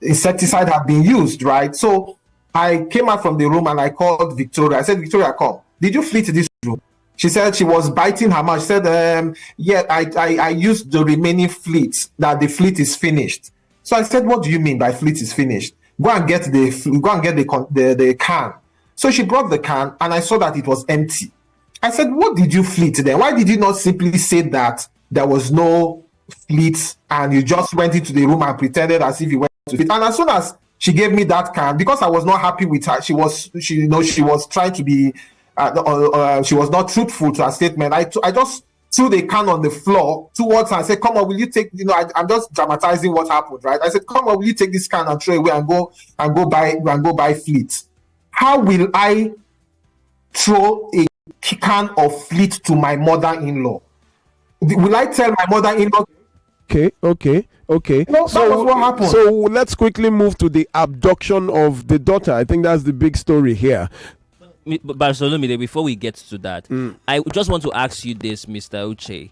insecticide had been used. Right. So I came out from the room and I called Victoria. I said, Victoria, come. Did you fleet this room? She said she was biting her mouth. She said, yeah, I used the remaining fleet, that the fleet is finished. So I said, what do you mean by fleet is finished? Go and get the can. So she brought the can, and I saw that it was empty. I said, what did you fleet then? Why did you not simply say that there was no fleet and you just went into the room and pretended as if you went to it? And as soon as she gave me that can, because I was not happy with her, she was trying to be, she was not truthful to her statement. I just threw the can on the floor towards her and said, come on, will you take, I'm just dramatizing what happened, right? I said, come on, will you take this can and throw it away and go buy fleet? How will I throw a can of fleet to my mother-in-law? Will I tell my mother-in-law? Okay. No, that was what happened. So let's quickly move to the abduction of the daughter. I think that's the big story here. Barrister Olumide, before we get to that, I just want to ask you this, Mr. Uche.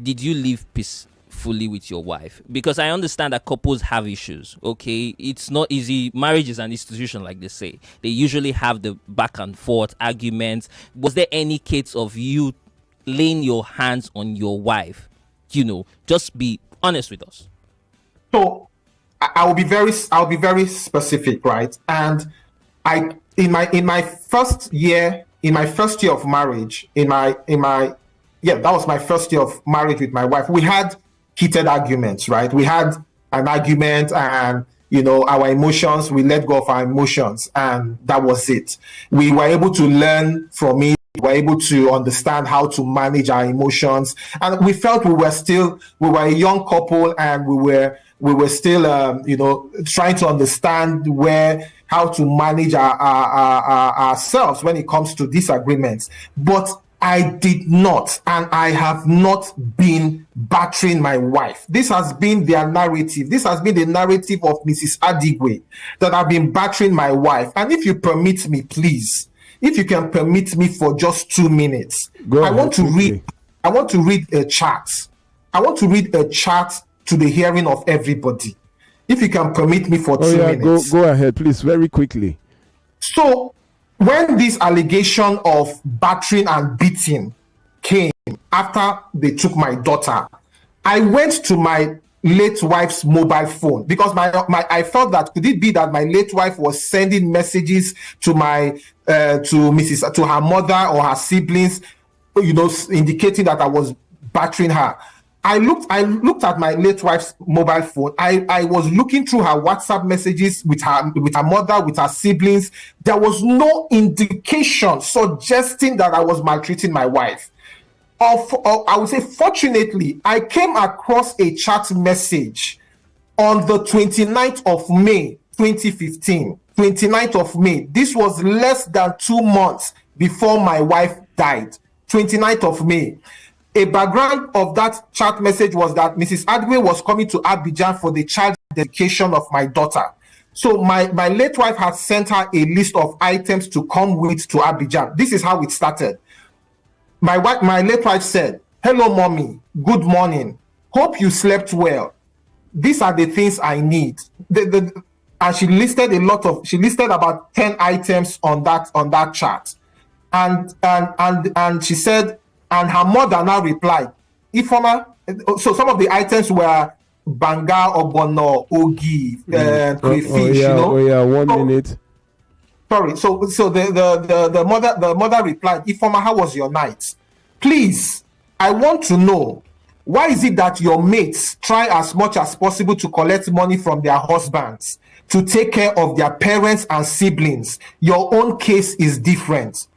Did you live peacefully with your wife? Because I understand that couples have issues, okay? It's not easy. Marriage is an institution, like they say. They usually have the back and forth arguments. Was there any case of you laying your hands on your wife? Just be honest with us. So I'll be very specific, right? And in my first year of marriage, that was my first year of marriage with my wife. We had heated arguments, right? We had an argument, and our emotions, we let go of our emotions, and that was it. We were able to learn from it. We were able to understand how to manage our emotions, and we felt we were a young couple, and we were still trying to understand how to manage ourselves when it comes to disagreements. But I did not, and I have not been battering my wife. This has been their narrative. This has been the narrative of Mrs. Adigwe, that I've been battering my wife. And if you permit me, please, if you can permit me for just 2 minutes, I want to read a chart. I want to read a chart to the hearing of everybody. If you can permit me for 2 minutes. Go ahead, please, very quickly. So, when this allegation of battering and beating came after they took my daughter, I went to my late wife's mobile phone, because I felt that could it be that my late wife was sending messages to my to her mother or her siblings, indicating that I was battering her. I looked at my late wife's mobile phone. I was looking through her WhatsApp messages with her mother, with her siblings. There was no indication suggesting that I was maltreating my wife. I would say, fortunately, I came across a chat message on the 29th of May, 2015. 29th of May. This was less than 2 months before my wife died. 29th of May. A background of that chat message was that Mrs. Adwe was coming to Abidjan for the child dedication of my daughter. So my late wife had sent her a list of items to come with to Abidjan. This is how it started. My late wife said, "Hello, mommy. Good morning. Hope you slept well. These are the things I need." And she listed about 10 items on that chart. And she said, and her mother now replied, Ifoma. So some of the items were banga, obono, ogi, crayfish. Minute. Sorry. So the mother replied, Ifoma, how was your night? Please, I want to know, why is it that your mates try as much as possible to collect money from their husbands to take care of their parents and siblings? Your own case is different.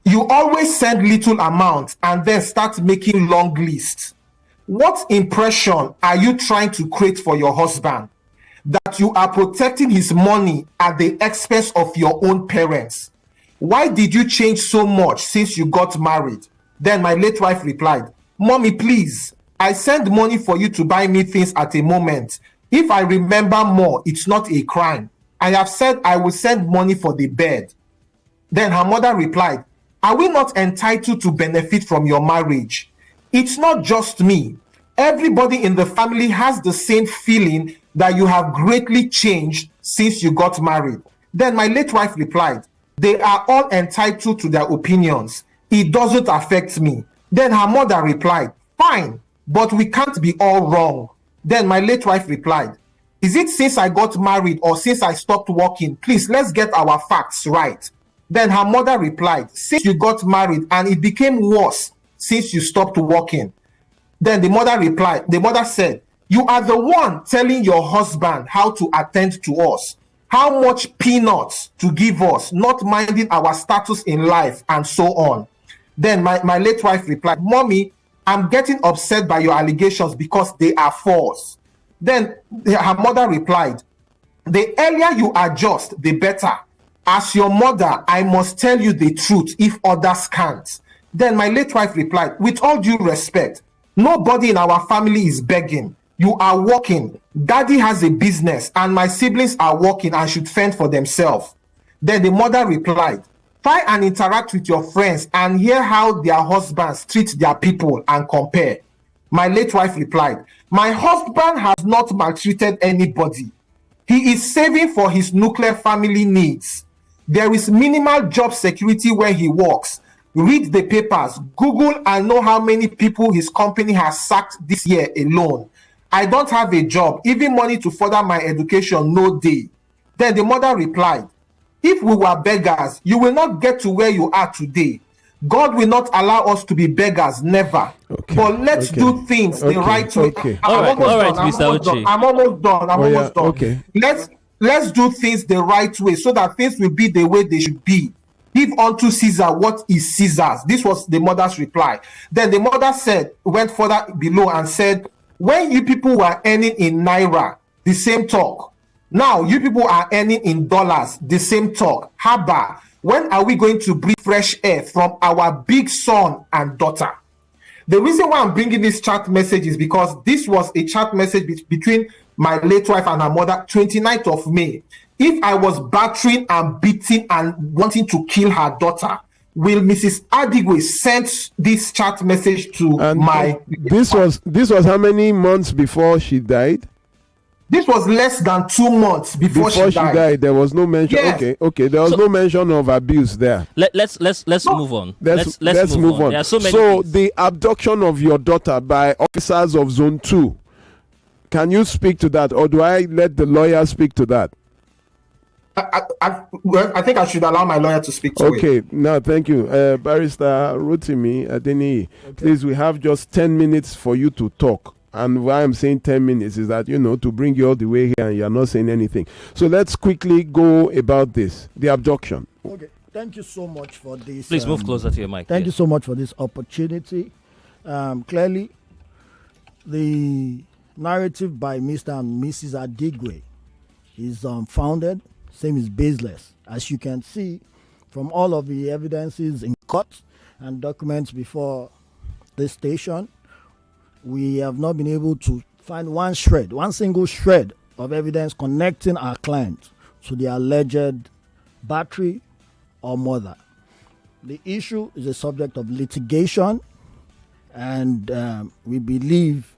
You always send little amounts and then start making long lists. What impression are you trying to create for your husband? That you are protecting his money at the expense of your own parents? Why did you change so much since you got married? Then my late wife replied, Mommy, please, I send money for you to buy me things at a moment. If I remember more, it's not a crime. I have said I will send money for the bed. Then her mother replied, are we not entitled to benefit from your marriage? It's not just me. Everybody in the family has the same feeling that you have greatly changed since you got married. Then my late wife replied, they are all entitled to their opinions. It doesn't affect me. Then her mother replied, fine, but we can't be all wrong. Then my late wife replied, is it since I got married or since I stopped working? Please, let's get our facts right. Then her mother replied, since you got married and it became worse since you stopped working. Then the mother said, you are the one telling your husband how to attend to us, how much peanuts to give us, not minding our status in life, and so on. Then my late wife replied, Mommy, I'm getting upset by your allegations because they are false. Then her mother replied, the earlier you adjust, the better. As your mother, I must tell you the truth if others can't. Then my late wife replied, with all due respect, nobody in our family is begging. You are working. Daddy has a business and my siblings are working and should fend for themselves. Then the mother replied, try and interact with your friends and hear how their husbands treat their people and compare. My late wife replied, my husband has not maltreated anybody. He is saving for his nuclear family needs. There is minimal job security where he works. Read the papers, Google, and know how many people his company has sacked this year alone. I don't have a job, even money to further my education, no day. Then the mother replied, if we were beggars, you will not get to where you are today. God will not allow us to be beggars, never. Okay. But let's do things the right way. Okay. I'm almost done. Okay. Let's do things the right way so that things will be the way they should be. Give unto Caesar what is Caesar's. This was the mother's reply. Then the mother went further below and said, when you people were earning in Naira, the same talk. Now you people are earning in dollars, the same talk. Haba, when are we going to breathe fresh air from our big son and daughter? The reason why I'm bringing this chat message is because this was a chat message between my late wife and her mother, 29th of May. If I was battering and beating and wanting to kill her daughter, will Mrs. Adigwe send this chat message to my... This was how many months before she died? This was less than 2 months before she died. There was no mention. Yes. Okay. There was no mention of abuse there. Let's move on. Let's move on. There are so many so things. The abduction of your daughter by officers of Zone 2 Can you speak to that, or do I let the lawyer speak to that? I think I should allow my lawyer to speak to it. Okay, no, thank you. Barrister Rotimi Adeniyi, please, we have just 10 minutes for you to talk. And why I'm saying 10 minutes is that, to bring you all the way here and you're not saying anything. So let's quickly go about this, the abduction. Okay, thank you so much for this. Please move closer to your mic. Thank you so much for this opportunity. Clearly, the narrative by Mr. and Mrs. Adigwe is unfounded. Same is baseless. As you can see from all of the evidences in court and documents before this station, we have not been able to find one single shred of evidence connecting our client to the alleged battery or murder. The issue is a subject of litigation, and we believe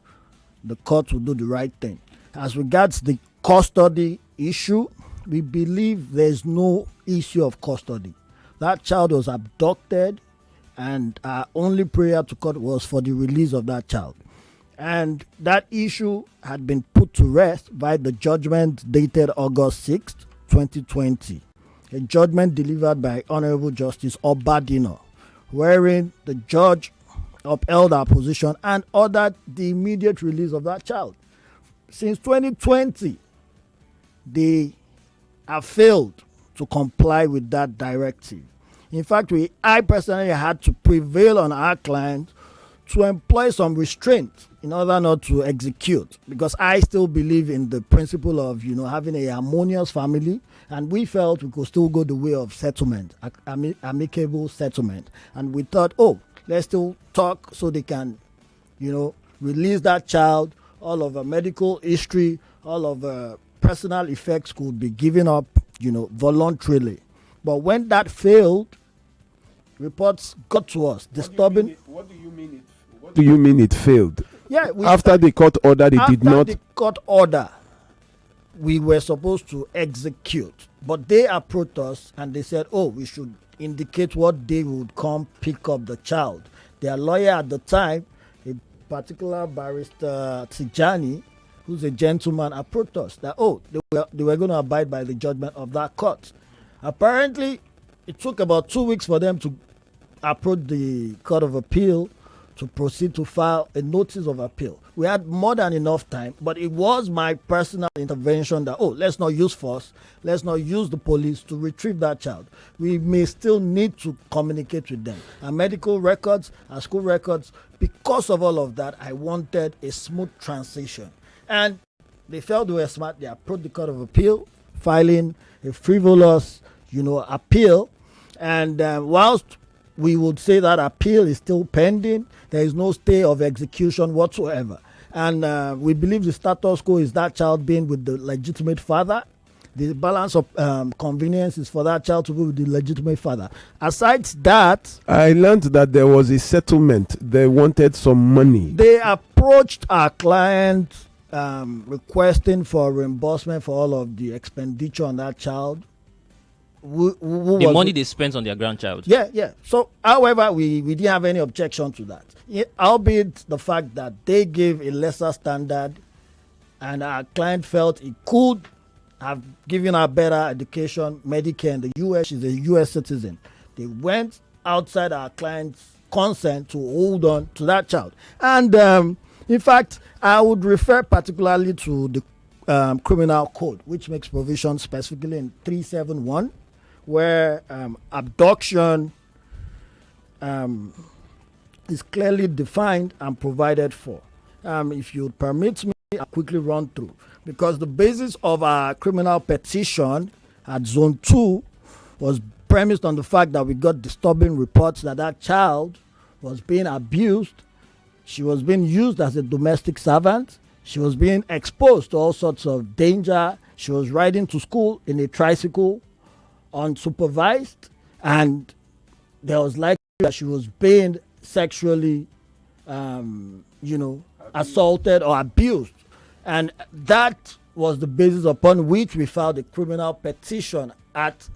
the court will do the right thing. As regards the custody issue, we believe there's no issue of custody. That child was abducted, and our only prayer to court was for the release of that child. And that issue had been put to rest by the judgment dated August 6th, 2020. A judgment delivered by Honorable Justice Obadino, wherein the judge upheld our position and ordered the immediate release of that child. Since 2020, they have failed to comply with that directive. In fact, I personally had to prevail on our client to employ some restraint in order not to execute, because I still believe in the principle of having a harmonious family, and we felt we could still go the way of settlement, amicable settlement, and we thought, let's still talk so they can release that child. All of her medical history, all of her personal effects could be given up voluntarily. But when that failed, reports got to us disturbing. What do you mean it failed? Yeah, after the court order, they did not. After the court order, we were supposed to execute, but they approached us and they said, we should indicate what day we would come pick up the child. Their lawyer at the time, a particular Barrister Tijani, who's a gentleman, approached us that they were going to abide by the judgment of that court. Apparently, it took about 2 weeks for them to approach the Court of Appeal to proceed to file a notice of appeal. We had more than enough time, but it was my personal intervention that, let's not use force, let's not use the police to retrieve that child. We may still need to communicate with them. Our medical records, our school records, because of all of that, I wanted a smooth transition. And they felt they were smart. They approached the Court of Appeal, filing a frivolous, appeal. And whilst we would say that appeal is still pending, there is no stay of execution whatsoever. And we believe the status quo is that child being with the legitimate father. The balance of convenience is for that child to be with the legitimate father. Aside that, I learned that there was a settlement. They wanted some money. They approached our client requesting for reimbursement for all of the expenditure on that child. The money they spent on their grandchild. Yeah. So, however, we didn't have any objection to that. Albeit the fact that they gave a lesser standard and our client felt it could have given her better education, Medicare in the U.S. She's a U.S. citizen. They went outside our client's consent to hold on to that child. And, in fact, I would refer particularly to the criminal code, which makes provision specifically in 371, where abduction is clearly defined and provided for. If you permit me, I'll quickly run through. Because the basis of our criminal petition at Zone 2 was premised on the fact that we got disturbing reports that child was being abused. She was being used as a domestic servant. She was being exposed to all sorts of danger. She was riding to school in a tricycle, unsupervised, and there was likely that she was being sexually, assaulted or abused. And that was the basis upon which we filed a criminal petition at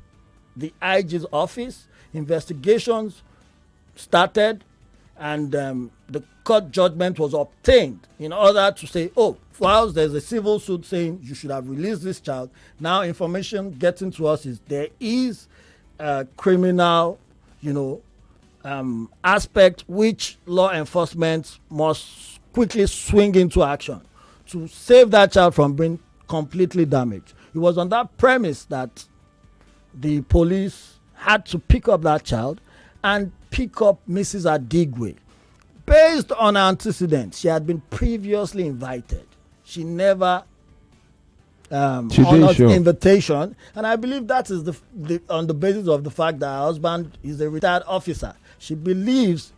the IG's office. Investigations started, and the court judgment was obtained in order to say, oh, whilst there's a civil suit saying you should have released this child, now information getting to us is there is a criminal, aspect which law enforcement must quickly swing into action to save that child from being completely damaged. It was on that premise that the police had to pick up that child and pick up Mrs. Adigwe. Based on her antecedents, she had been previously invited. She never honored the invitation, and I believe that is on the basis of the fact that her husband is a retired officer. She believes,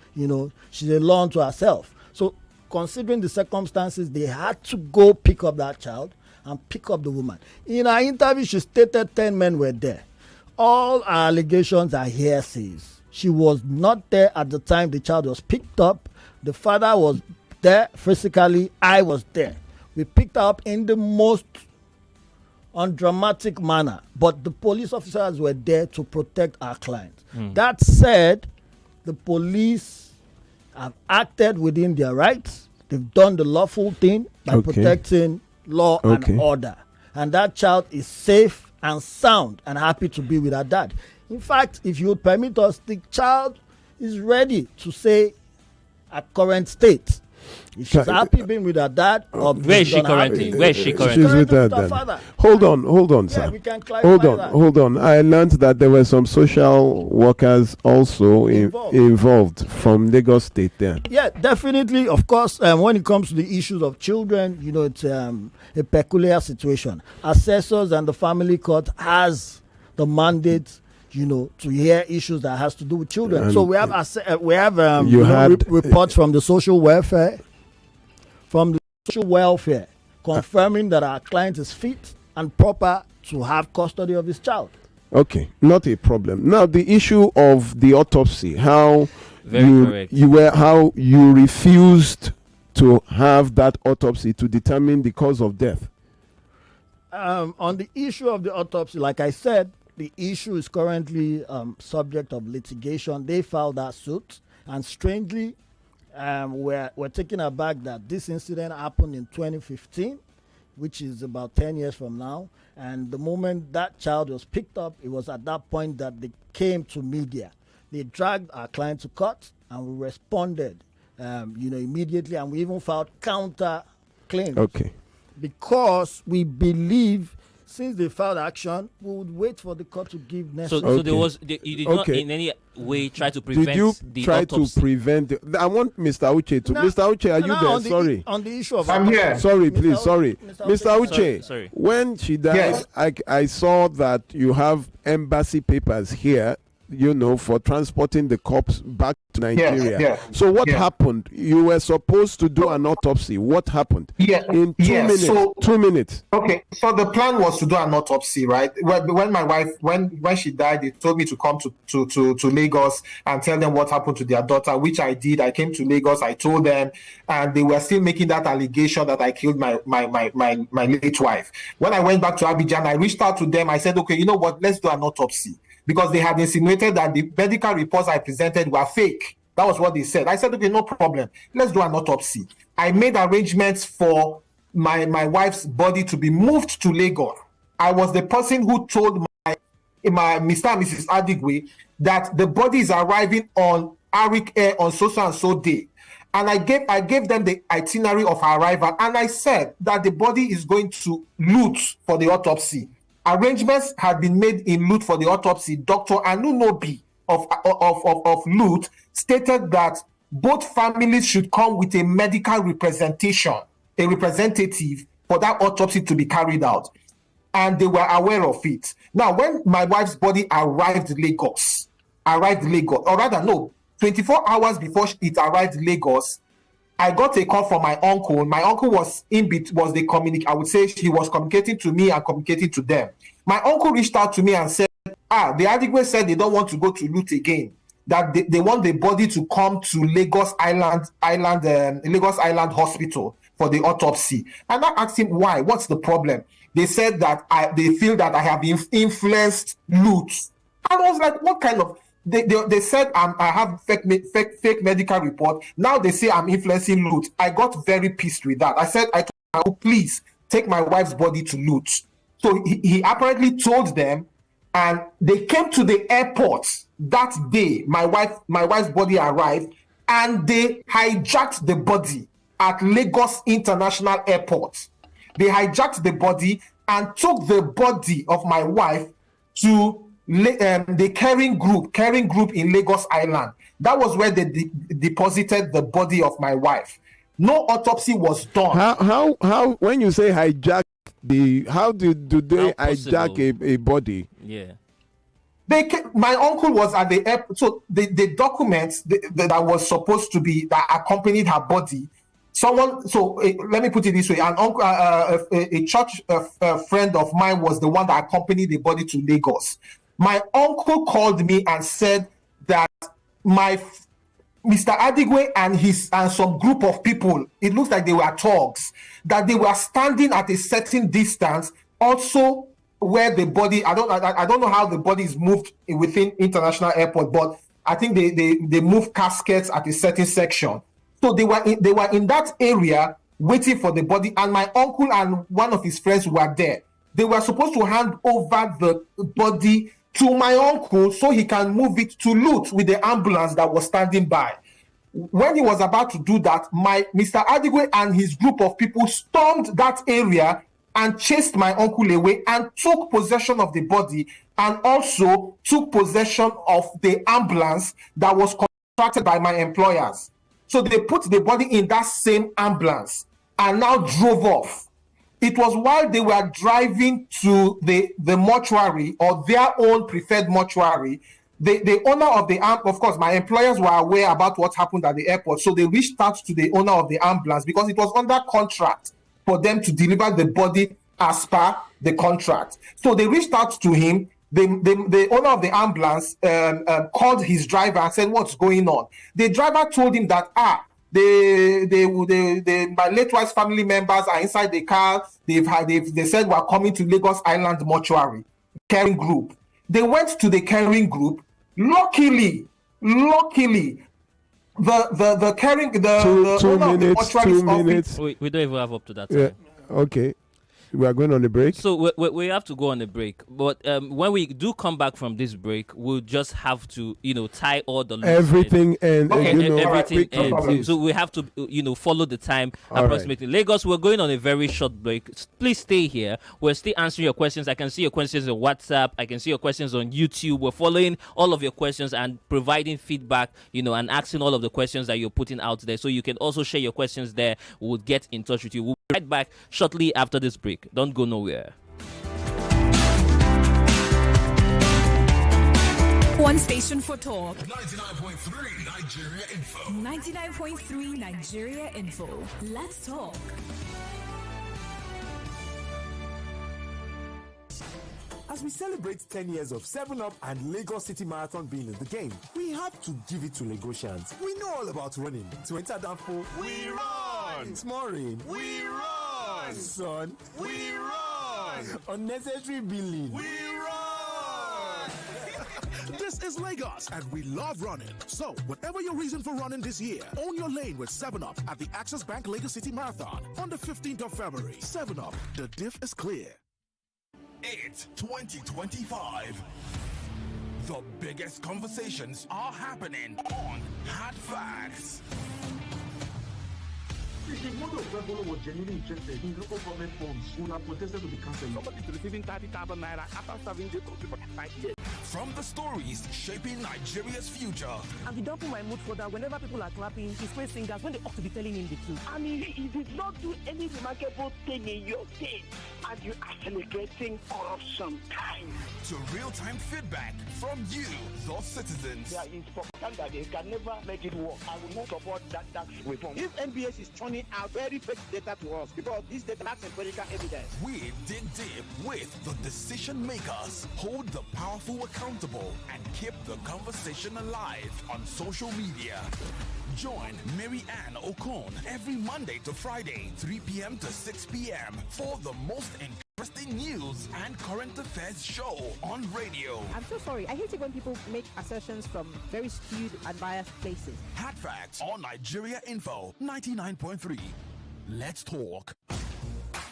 she's a law unto herself. So, considering the circumstances, they had to go pick up that child and pick up the woman. In her interview, she stated 10 men were there. All her allegations are hearsays. She was not there at the time the child was picked up. The father was there physically. I was there. We picked her up in the most undramatic manner, but the police officers were there to protect our client. That said, the police have acted within their rights. They've done the lawful thing by protecting law and order. And that child is safe and sound and happy to be with her dad. In fact, if you would permit us, the child is ready to say her current state. If she's happy being with her dad, or where is she currently? Where is she currently? She's with her dad. Hold on, sir. We can clarify that. Hold on. I learned that there were some social workers also involved from Lagos State there. Yeah, definitely. Of course, when it comes to the issues of children, it's a peculiar situation. Assessors and the family court has the mandate, to hear issues that has to do with children. And so we have reports from the social welfare, confirming that our client is fit and proper to have custody of his child. Okay, not a problem. Now the issue of the autopsy, how you refused to have that autopsy to determine the cause of death. On the issue of the autopsy, like I said, the issue is currently subject of litigation. They filed that suit, and strangely, we're taken aback that this incident happened in 2015, which is about 10 years from now. And the moment that child was picked up, it was at that point that they came to media. They dragged our client to court, and we responded, immediately, and we even filed counter claims. Okay. Because we believe, since they filed action, we would wait for the court to give necessary. So you did not in any way try to prevent the autopsy. Did you try to prevent I want Mr. Uche to. Mr. Uche, are you there? Sorry. On the issue of... I'm here. Sorry, please, sorry. Mr. Uche, sorry. When she died, I saw that you have embassy papers here, for transporting the corpse back to Nigeria. Yes. So what happened? You were supposed to do an autopsy. What happened? In 2 minutes. So, 2 minutes. Okay. So the plan was to do an autopsy, right? When my wife, when she died, they told me to come to Lagos and tell them what happened to their daughter, which I did. I came to Lagos. I told them, and they were still making that allegation that I killed my late wife. When I went back to Abidjan, I reached out to them. I said, okay, you know what? Let's do an autopsy. Because they had insinuated that the medical reports I presented were fake. That was what they said. I said, okay, no problem. Let's do an autopsy. I made arrangements for my wife's body to be moved to Lagos. I was the person who told my Mr. and Mrs. Adigwe that the body is arriving on Arik Air on so and so day. And I gave them the itinerary of her arrival. And I said that the body is going to Lut for the autopsy. Arrangements had been made in Lut for the autopsy. Dr. Anunobi of Lut stated that both families should come with a medical representation, a representative for that autopsy to be carried out. And they were aware of it. Now, when my wife's body arrived Lagos, or rather, no, 24 hours before it arrived Lagos, I got a call from my uncle. My uncle was I would say he was communicating to me and communicating to them. My uncle reached out to me and said, the Adigwe said they don't want to go to Lut again, that they want the body to come to Lagos Island Hospital for the autopsy. And I asked him why, what's the problem? They said that they feel that I have influenced Lut. And I was like, what kind of... They said I have fake medical report. Now they say I'm influencing loot. I got very pissed with that. I said, please take my wife's body to loot. So he apparently told them, and they came to the airport that day. My wife's body arrived, and they hijacked the body at Lagos International Airport. They hijacked the body and took the body of my wife to the caring group in Lagos Island. That was where they deposited the body of my wife. No autopsy was done. How when you say hijack how do they hijack a body? Yeah. My uncle was at the airport, so the documents that was supposed to be that accompanied her body. Let me put it this way: an uncle, a church friend of mine was the one that accompanied the body to Lagos. My uncle called me and said that Mr. Adigwe and some group of people, it looks like they were thugs, that they were standing at a certain distance, also where the body, I don't know how the body is moved within International Airport, but I think they move caskets at a certain section. So they were in that area waiting for the body, and my uncle and one of his friends were there. They were supposed to hand over the body to my uncle so he can move it to loot with the ambulance that was standing by. When he was about to do that, Mr. Adigwe and his group of people stormed that area and chased my uncle away and took possession of the body, and also took possession of the ambulance that was contracted by my employers. So they put the body in that same ambulance and now drove off. It was while they were driving to the mortuary, or their own preferred mortuary. The owner of the ambulance, of course, my employers were aware about what happened at the airport, so they reached out to the owner of the ambulance because it was under contract for them to deliver the body as per the contract. So they reached out to him. The owner of the ambulance called his driver and said, "What's going on?" The driver told him that my late wife's family members are inside the car. They said we're coming to Lagos Island mortuary caring group. They went to the caring group. Luckily, the caring the owner of the mortuary's office. We don't even have up to that time. Yeah. Okay. We are going on a break. So we have to go on a break. But when we do come back from this break, we'll just have to, tie all the loose everything and everything ends. So we have to, follow the time approximately. Right. Lagos, we're going on a very short break. Please stay here. We're still answering your questions. I can see your questions on WhatsApp. I can see your questions on YouTube. We're following all of your questions and providing feedback, and asking all of the questions that you're putting out there. So you can also share your questions there. We'll get in touch with you. We'll be right back shortly after this break. Don't go nowhere. One station for talk. 99.3 Nigeria Info. 99.3 Nigeria Info. Let's talk. As we celebrate 10 years of 7-Up and Lagos City Marathon being in the game, we have to give it to Lagosians. We know all about running. To enter Danfo, we run! Small rain, we run! Sun, we run! Unnecessary billing, we run! This is Lagos, and we love running. So, whatever your reason for running this year, own your lane with 7-Up at the Access Bank Lagos City Marathon on the 15th of February. 7-Up, the diff is clear. It's 2025. The biggest conversations are happening on Hard Facts. If the mother of Rebolo was genuinely interested in local government funds, would have protested to be cancelled. Somebody's receiving 30,000 naira after serving the country for 5 years. From the stories shaping Nigeria's future. And he don't put my mood for that. Whenever people are clapping, he praise singers when they ought to be telling him the truth. I mean, he did not do any remarkable thing in your state, and you are celebrating corruption time. To real-time feedback from you, the citizens. There is propaganda. They can never make it work. I will not support that tax reform. If NBS is turning out very fake data to us, because this data lacks empirical evidence. We dig deep with the decision makers, hold the powerful accountable, and keep the conversation alive on social media. Join Mary Ann Okon every Monday to Friday, 3 p.m. to 6 p.m. for the most interesting news and current affairs show on radio. I'm so sorry. I hate it when people make assertions from very skewed and biased places. Hard facts on Nigeria Info 99.3. Let's talk.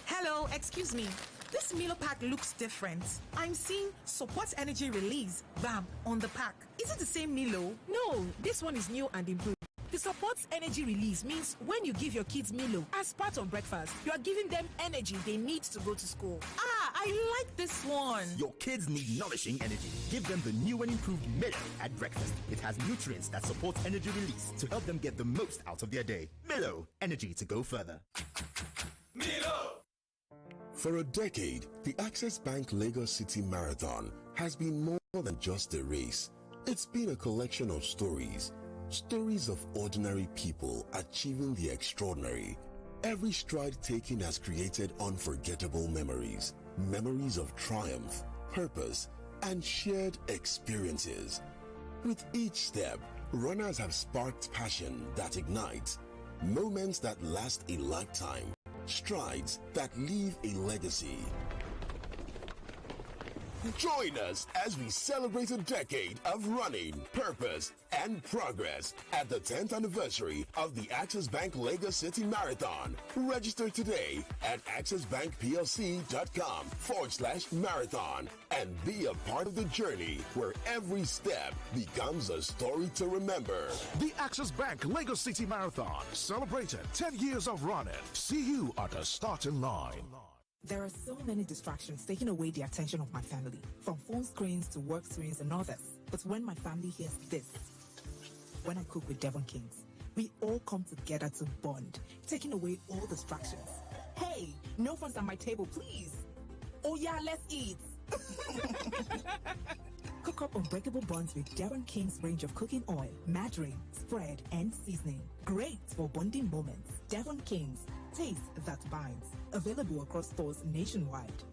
Hello, excuse me. This Milo pack looks different. I'm seeing support energy release, bam, on the pack. Is it the same Milo? No, this one is new and improved. The supports energy release means when you give your kids Milo as part of breakfast, you are giving them energy they need to go to school. Ah, I like this one. Your kids need nourishing energy. Give them the new and improved Milo at breakfast. It has nutrients that support energy release to help them get the most out of their day. Milo, energy to go further. Milo! For a decade, the Access Bank Lagos City Marathon has been more than just a race. It's been a collection of stories of ordinary people achieving the extraordinary. Every stride taken has created unforgettable memories. Memories of triumph, purpose, and shared experiences. With each step, runners have sparked passion that ignites, moments that last a lifetime, strides that leave a legacy. Join us as we celebrate a decade of running, purpose, and progress at the 10th anniversary of the Access Bank Lagos City Marathon. Register today at accessbankplc.com/marathon and be a part of the journey where every step becomes a story to remember. The Access Bank Lagos City Marathon celebrated 10 years of running. See you at the starting line. There are so many distractions taking away the attention of my family, from phone screens to work screens and others. But when my family hears this, when I cook with Devon Kings, we all come together to bond, taking away all distractions. Hey, no phones at my table, please. Oh yeah, let's eat. Cook up unbreakable buns with Devon King's range of cooking oil, margarine, spread, and seasoning. Great for bonding moments. Devon King's, taste that binds. Available across stores nationwide.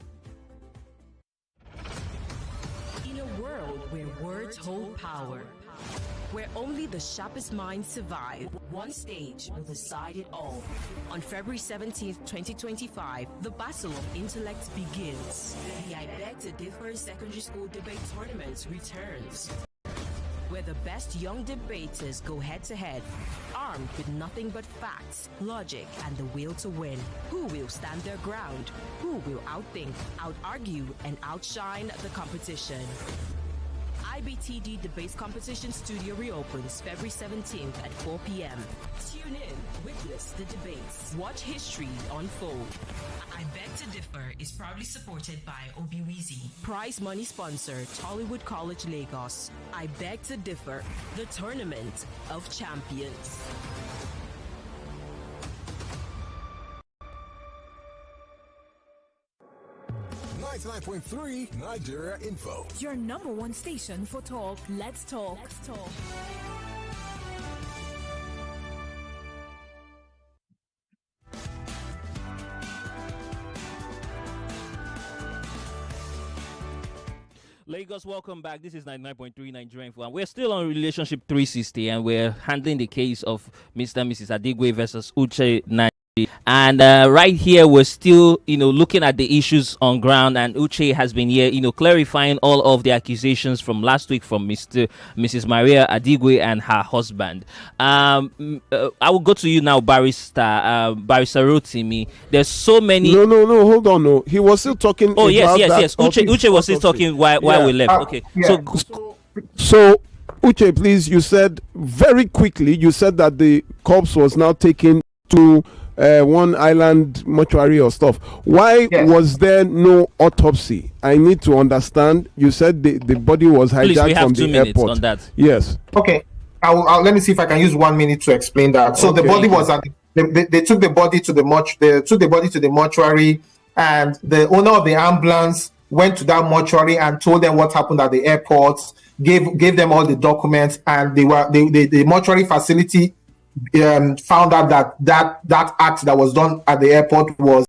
In a world where words hold power, where only the sharpest minds survive, one stage will decide it all. On February 17th, 2025, the battle of intellect begins. The I Beg to Differ Secondary School Debate Tournament returns, where the best young debaters go head-to-head, armed with nothing but facts, logic, and the will to win. Who will stand their ground? Who will outthink, out-argue, and outshine the competition? IBTD Debates Competition Studio reopens February 17th at 4 p.m. Tune in, witness the debates, watch history unfold. I Beg to Differ is proudly supported by Obiwizi. Prize money sponsor, Tollywood College, Lagos. I Beg to Differ, the Tournament of Champions. .3 Nigeria Info. Your number one station for talk. Let's talk. Let's talk. Lagos, welcome back. This is 99.3 Nigerian Info, and we're still on Relationship 360, and we're handling the case of Mr. and Mrs. Adigwe versus Uche Nnaji. And right here, we're still, looking at the issues on ground, and Uche has been here, clarifying all of the accusations from last week from Mrs. Maria Adigwe and her husband. I will go to you now, Barrister Rotimi. There's so many. No, hold on, no. He was still talking. Oh, yes. Uche was still talking while we left. Okay. Yeah. So, Uche, please, you said very quickly, you said that the corpse was now taken to one island mortuary or stuff. Why was there no autopsy? I need to understand. You said the body was hijacked from the airport. On that. Yes. Okay. I'll let me see if I can use 1 minute to explain that. So the body was at they took the body to the mortuary, and the owner of the ambulance went to that mortuary and told them what happened at the airport, gave them all the documents, and the mortuary facility found out that act that was done at the airport was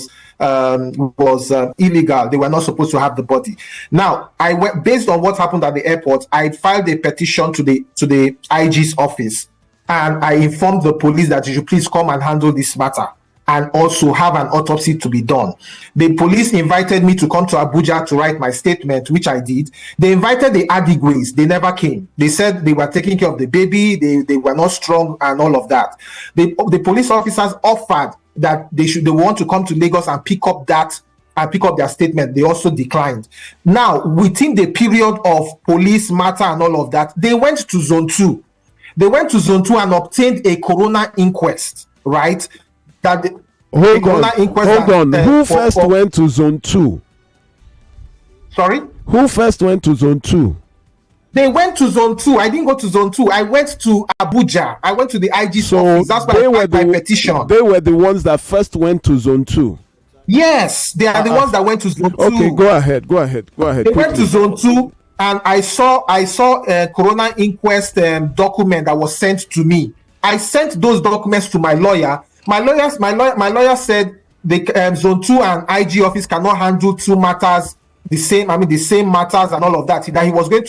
illegal. They were not supposed to have the body. Now, I went based on what happened at the airport. I filed a petition to the IG's office, and I informed the police that you should please come and handle this matter. and also have an autopsy to be done. The police invited me to come to Abuja to write my statement, which I did. They invited the Adigwe's. They never came. They said they were taking care of the baby. They were not strong and all of that. The police officers offered that they want to come to Lagos and pick up their statement. They also declined. Now, within the period of police matter and all of that, they went to Zone 2. They went to Zone 2 and obtained a coroner inquest, right? Hold on. Who first went to Zone 2? Sorry? Who first went to Zone 2? They went to Zone 2. I didn't go to Zone 2. I went to Abuja. I went to the IG's office. That's why I filed my petition. They were the ones that first went to Zone 2. Yes, they are the ones that went to Zone 2. Okay, go ahead. They went to Zone 2, and I saw a coroner inquest document that was sent to me. I sent those documents to my lawyer. My lawyer said the Zone 2 and IG office cannot handle two matters the same matters and all of that. That he was going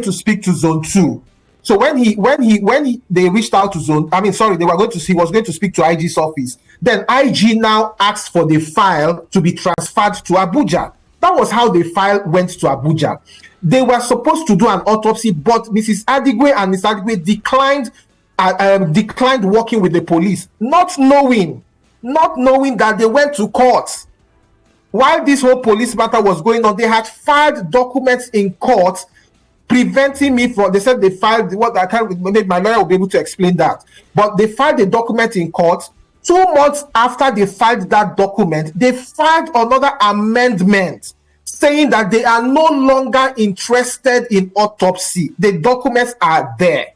to speak to Zone 2. So when they reached out to he was going to speak to IG's office. Then IG now asked for the file to be transferred to Abuja. That was how the file went to Abuja. They were supposed to do an autopsy, but Mrs. Adigwe and Mr. Adigwe declined working with the police, not knowing that they went to court. While this whole police matter was going on, they had filed documents in court preventing me from. They said they filed what I can't. Maybe my lawyer will be able to explain that. But they filed a document in court. 2 months after they filed that document, they filed another amendment saying that they are no longer interested in autopsy. The documents are there.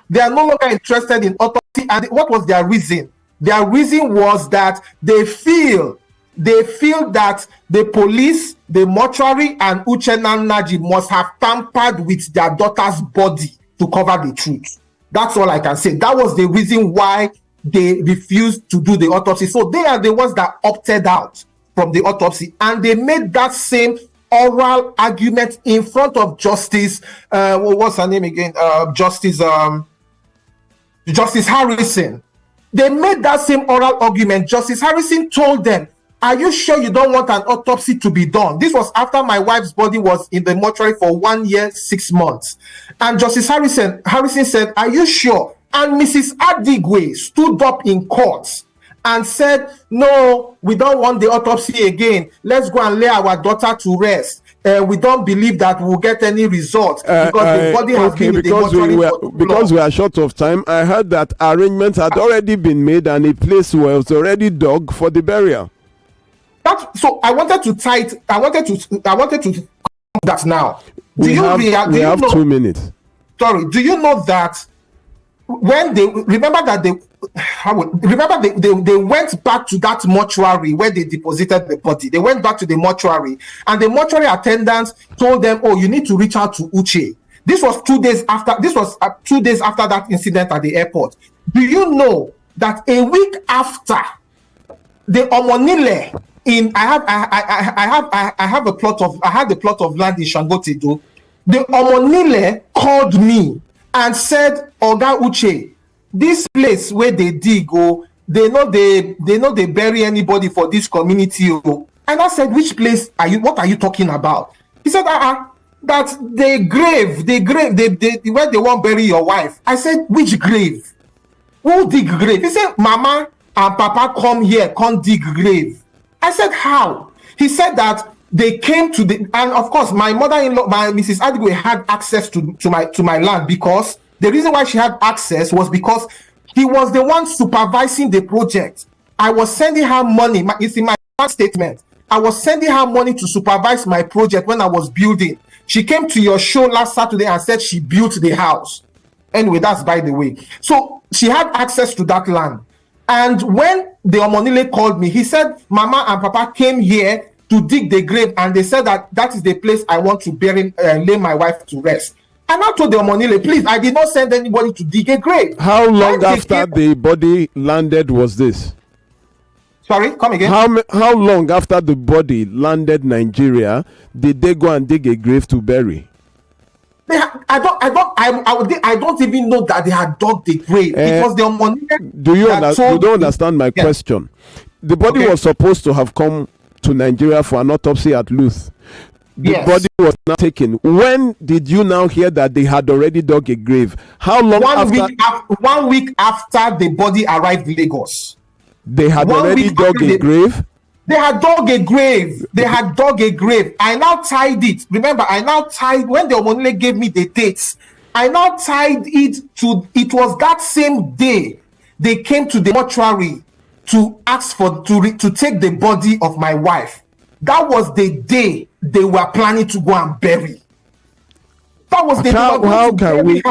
They are no longer interested in autopsy. And what was their reason? Their reason was that they feel that the police, the mortuary, and Uchenna Naji must have tampered with their daughter's body to cover the truth. That's all I can say. That was the reason why they refused to do the autopsy. So they are the ones that opted out from the autopsy, and they made that same oral argument in front of Justice. What's her name again? Justice Harrison. They made that same oral argument. Justice Harrison told them, "Are you sure you don't want an autopsy to be done?" This was after my wife's body was in the mortuary for 1 year, 6 months. And Justice Harrison said, "Are you sure?" And Mrs. Adigwe stood up in court and said, "No, we don't want the autopsy again. Let's go and lay our daughter to rest. We don't believe that we'll get any results because the body has been in the mortuary because we are short of time. I heard that arrangements had already been made and a place was already dug for the burial." So I wanted to that now. We have 2 minutes. Sorry, do you know that when they went back to that mortuary where they deposited the body? They went back to the mortuary, and the mortuary attendants told them, "Oh, you need to reach out to Uche." This was 2 days after. This was 2 days after that incident at the airport. Do you know that a week after the Omonile I had the plot of land in Shangotedo. The Omonile called me and said, "Oga Uche, this place where they dig, they know they bury anybody for this community." And I said, "Which place what are you talking about?" He said, "That the grave, where they won't bury your wife." I said, "Which grave? Who dig grave?" He said, "Mama and Papa come here, come dig grave." I said, "How?" He said that they came to and of course my mother-in-law, my Mrs. Adigwe, had access to my land, because the reason why she had access was because he was the one supervising the project. I was sending her money. It's in my bank statement. I was sending her money to supervise my project when I was building. She came to your show last Saturday and said she built the house. Anyway, that's by the way. So she had access to that land. And when the Omonile called me, he said, "Mama and Papa came here to dig the grave, and they said that is the place I want to bury, lay my wife to rest." And I told the Omonile, "Please, I did not send anybody to dig a grave." How long after the body landed was this? Sorry, come again. How long after the body landed Nigeria did they go and dig a grave to bury? I don't even know that they had dug the grave. It was their money. You don't understand my question. The body was supposed to have come to Nigeria for an autopsy at Luth. The body was not taken. When did you now hear that they had already dug a grave? How long after? 1 week after the body arrived in Lagos. They had already dug a grave? They had dug a grave. I now tied it. Remember, when the Omonile gave me the dates, I now tied it it was that same day they came to the mortuary to ask to take the body of my wife. That was the day they were planning to go and bury. That was the how can we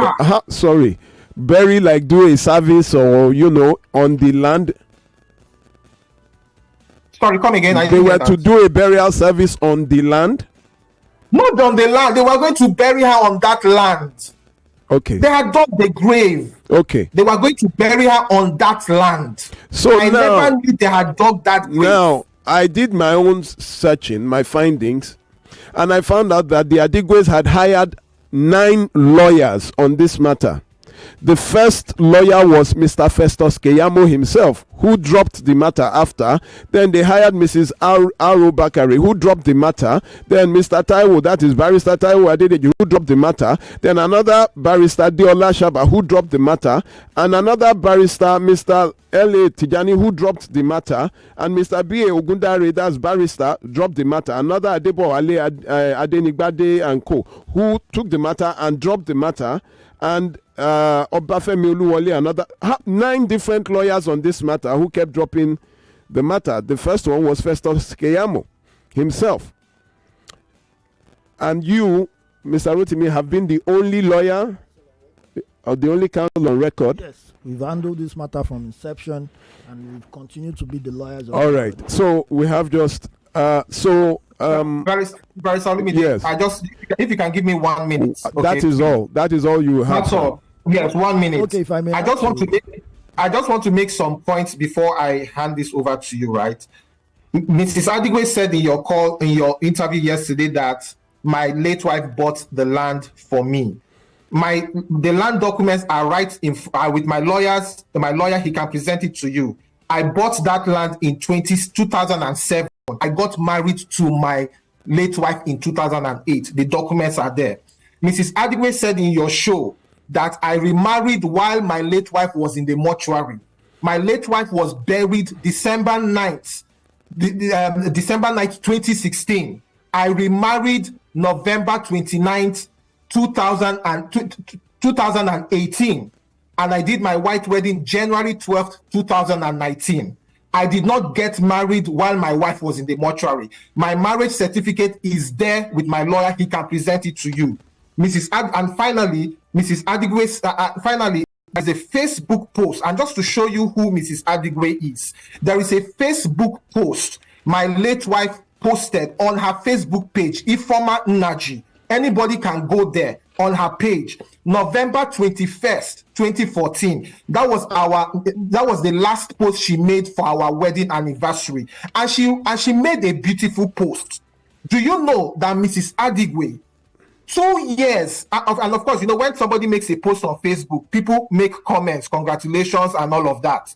bury, like do a service or on the land? Sorry, come again. They were to do a burial service on the land? Not on the land. They were going to bury her on that land. Okay. They had dug the grave. Okay. They were going to bury her on that land. So I never knew they had dug that grave. Now, I did my own searching, my findings, and I found out that the Adigwes had hired 9 lawyers on this matter. The first lawyer was Mr. Festus Keyamo himself, who dropped the matter after. Then they hired Mrs. Aro Bakari, who dropped the matter. Then Mr. Taiwo, that is Barrister Taiwo Adedeji, who dropped the matter. Then another Barrister Deola Shaba, who dropped the matter. And another barrister, Mr. L.A. Tijani, who dropped the matter. And Mr. B.A. Ogundare, that's barrister, dropped the matter. Another Adebo Ale Adenigbade and co., who took the matter and dropped the matter. And Obafemi Oluwole, another 9 different lawyers on this matter who kept dropping the matter. The first one was Festus Keyamo himself. And you, Mr. Rotimi, have been the only lawyer or the only counsel on record. Yes, we've handled this matter from inception and we've continued to be the lawyers. All right. So we have just Barrister Olumide, yes. If you can give me 1 minute. Okay? That is all you have. That's all. Yes, 1 minute. Okay, if I may. I just want to make some points before I hand this over to you, right? Mrs. Adigwe said in your interview yesterday that my late wife bought the land for me. The land documents are with my lawyers. My lawyer, he can present it to you. I bought that land in 2007. I got married to my late wife in 2008. The documents are there. Mrs. Adigwe said in your show that I remarried while my late wife was in the mortuary. My late wife was buried December 9th, 2016. I remarried November 29th, 2018. And I did my white wedding January 12th, 2019. I did not get married while my wife was in the mortuary. My marriage certificate is there with my lawyer. He can present it to you. And finally, Mrs. Adigwe, finally, there's a Facebook post. And just to show you who Mrs. Adigwe is, there is a Facebook post my late wife posted on her Facebook page, Ifoma Naji. Anybody can go there on her page. November 21st, 2014. That was the last post she made for our wedding anniversary. And she made a beautiful post. Do you know that Mrs. Adigwe, 2 years, and of course, when somebody makes a post on Facebook, people make comments, congratulations, and all of that.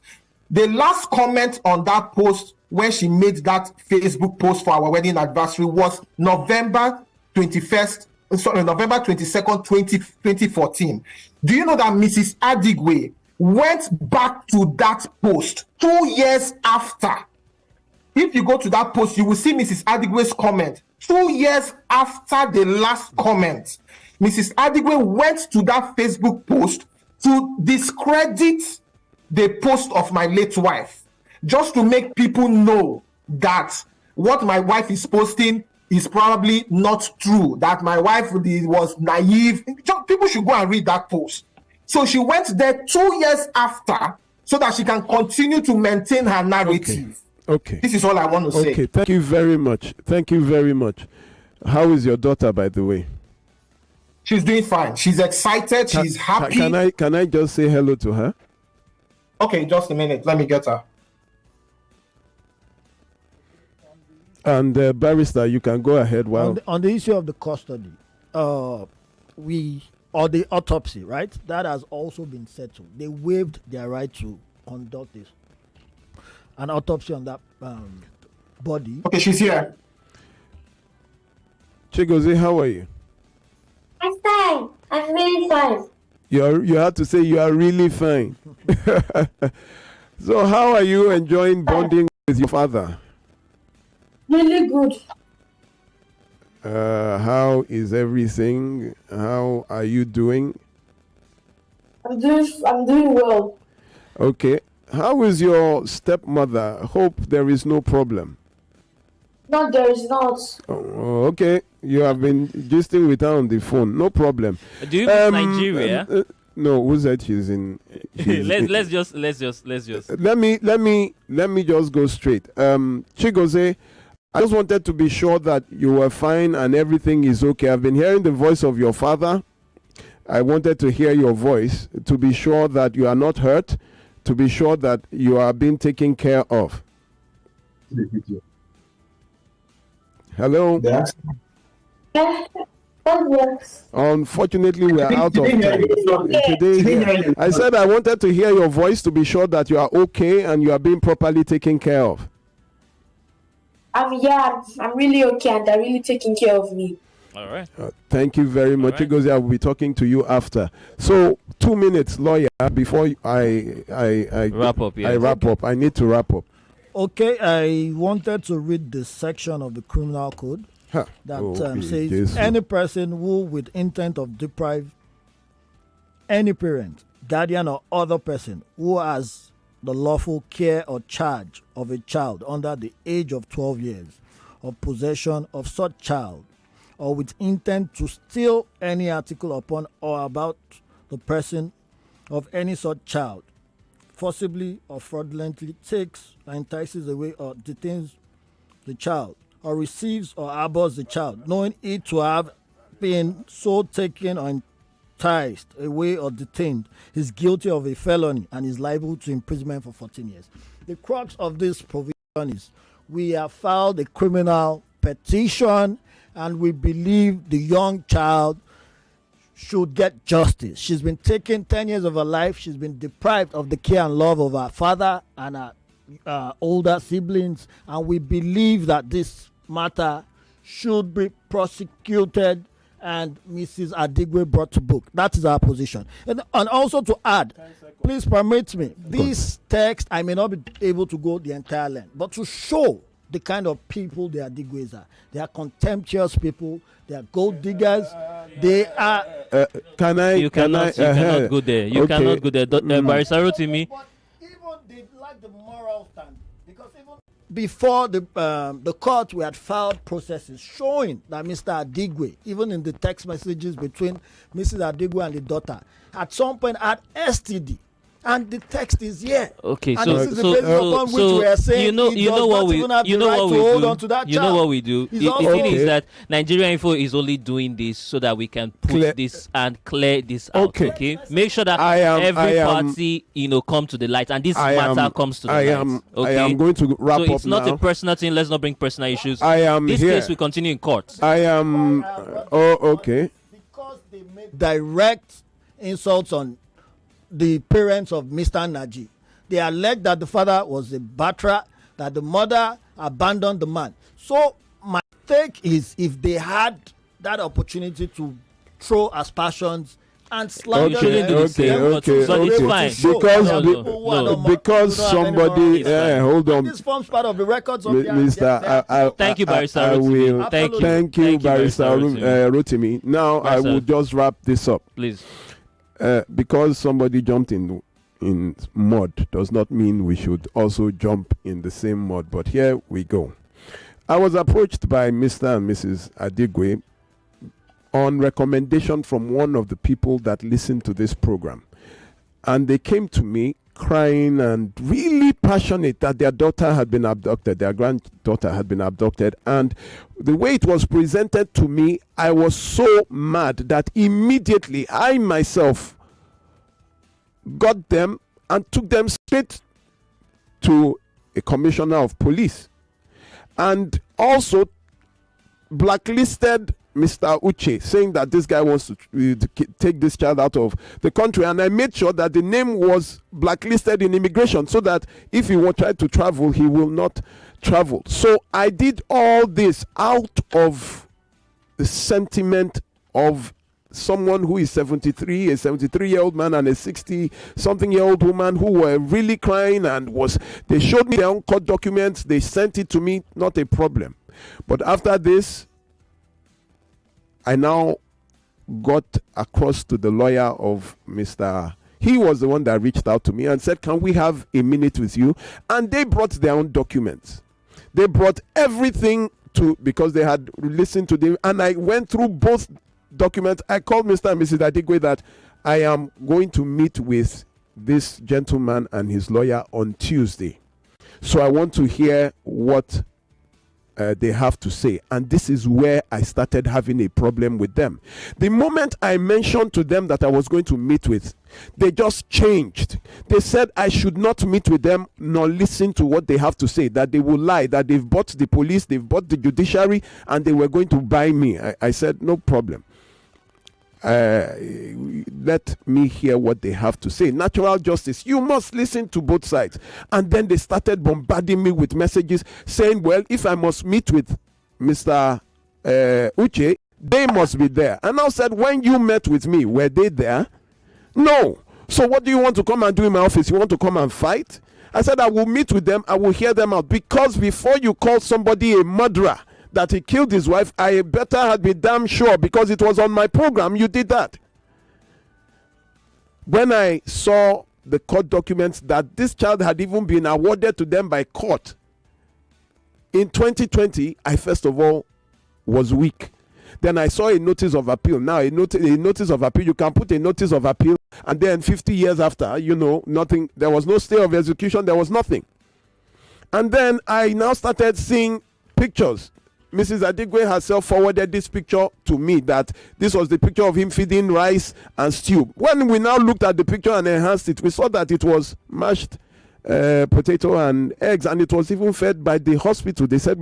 The last comment on that post when she made that Facebook post for our wedding anniversary was November 22nd, 2014. Do you know that Mrs. Adigwe went back to that post 2 years after? If you go to that post, you will see Mrs. Adigwe's comment. 2 years after the last comment, Mrs. Adigwe went to that Facebook post to discredit the post of my late wife, just to make people know that what my wife is posting is probably not true, that my wife was naive. People should go and read that post. So she went there 2 years after so that she can continue to maintain her narrative. Okay. This is all I want to say. Okay, thank you very much. Thank you very much. How is your daughter, by the way? She's doing fine. She's excited. She's happy. Can I just say hello to her? Okay, just a minute. Let me get her. And Barrister, you can go ahead. On the issue of the custody, or the autopsy, right? That has also been settled. They waived their right to conduct an autopsy on that body. Okay, she's here. Chigozie, how are you? I'm fine. I'm really fine. You have to say you are really fine. So how are you enjoying bonding with your father? Really good. How is everything? How are you doing? I'm doing well. Okay. How is your stepmother? Hope there is no problem. No, there is not. Oh, okay. You have been gisting with her on the phone. No problem. Do you miss Nigeria? No, who said she's in? Let's just. Let me just go straight. Chigozie, I just wanted to be sure that you were fine and everything is okay. I've been hearing the voice of your father. I wanted to hear your voice to be sure that you are not hurt, to be sure that you are being taken care of. Hello? Yes. That works. Unfortunately, we are out of time. Today, I said I wanted to hear your voice to be sure that you are okay and you are being properly taken care of. I'm really okay and they're really taking care of me. All right. Thank you very much. Because I will be talking to you after. So 2 minutes, lawyer, before I wrap up. I wrap up. I need to wrap up. Okay, I wanted to read the section of the criminal code that says any person who with intent of deprive any parent, guardian or other person who has the lawful care or charge of a child under the age of 12 years of possession of such child, or with intent to steal any article upon or about the person of any such child, forcibly or fraudulently takes, entices away or detains the child, or receives or harbors the child, knowing it to have been so taken or enticed away or detained, is guilty of a felony and is liable to imprisonment for 14 years. The crux of this provision is we have filed a criminal petition and we believe the young child should get justice. She's been taken 10 years of her life. She's been deprived of the care and love of her father and her older siblings. And we believe that this matter should be prosecuted and Mrs. Adigwe brought to book. That is our position. And also to add, please permit me, this text, I may not be able to go the entire length, but to show the kind of people the Adigwes are. They are contemptuous people. They are gold diggers. They are. You cannot go there. You cannot go there. Barrister Rotimi. But even they lack the moral stand, because even before the court, we had filed processes showing that Mr. Adigwe, even in the text messages between Mrs. Adigwe and the daughter, at some point had STD. And the text is here. Okay, and this is the basis upon which we are saying you know what we do. The thing is that Nigeria Info is only doing this so that we can put this and clear this out. Okay, make sure that every party come to the light and this matter comes to the light. Okay? I am going to wrap up. So it's not now. a personal thing. Let's not bring personal issues. This case will continue in court. I am. Okay. Because they made direct insults on the parents of Mr. Naji. They allege that the father was a batterer, that the mother abandoned the man. So my take is, if they had that opportunity to throw aspersions and slander because somebody hold on. This forms part of the records of Mr. Thank you, Barrister Rotimi. Thank you, Barrister Rotimi. Now I will just wrap this up. Please. Because somebody jumped in mud does not mean we should also jump in the same mud. But here we go. I was approached by Mr. and Mrs. Adigwe on recommendation from one of the people that listen to this program. And they came to me crying and really passionate that their daughter had been abducted, their granddaughter had been abducted. And the way it was presented to me, I was so mad that immediately I myself got them and took them straight to a commissioner of police and also blacklisted Mr. Uche, saying that this guy wants to take this child out of the country, and I made sure that the name was blacklisted in immigration so that if he will try to travel, he will not travel. So I did all this out of the sentiment of someone who is 73, a 73-year-old man and a 60-something-year-old woman who were really crying, and they showed me their own court documents, they sent it to me, not a problem. But after this, I now got across to the lawyer of Mr. He was the one that reached out to me and said, can we have a minute with you? And they brought their own documents. They brought everything because they had listened to them, and I went through both documents. I called Mr. and Mrs. Adigwe that I am going to meet with this gentleman and his lawyer on Tuesday. So I want to hear what they have to say, and this is where I started having a problem with them. The moment I mentioned to them that I was going to meet with, they just changed. They said I should not meet with them nor listen to what they have to say, that they will lie, that they've bought the police, they've bought the judiciary, and they were going to buy me. I said no problem. Let me hear what they have to say. Natural justice, you must listen to both sides. And then they started bombarding me with messages saying, well, if I must meet with Mr. Uche, they must be there. And I said, when you met with me, were they there? No. So what do you want to come and do in my office? You want to come and fight? I said, I will meet with them, I will hear them out, because before you call somebody a murderer, that he killed his wife, I better had been damn sure, because it was on my program you did that. When I saw the court documents that this child had even been awarded to them by court in 2020, I first of all was weak. Then I saw a notice of appeal. Now a notice of appeal, you can put a notice of appeal, and then 50 years after, nothing, there was no stay of execution, there was nothing. And then I now started seeing pictures. Mrs. Adigwe herself forwarded this picture to me, that this was the picture of him feeding rice and stew. When we now looked at the picture and enhanced it, we saw that it was mashed potato and eggs, and it was even fed by the hospital. They said,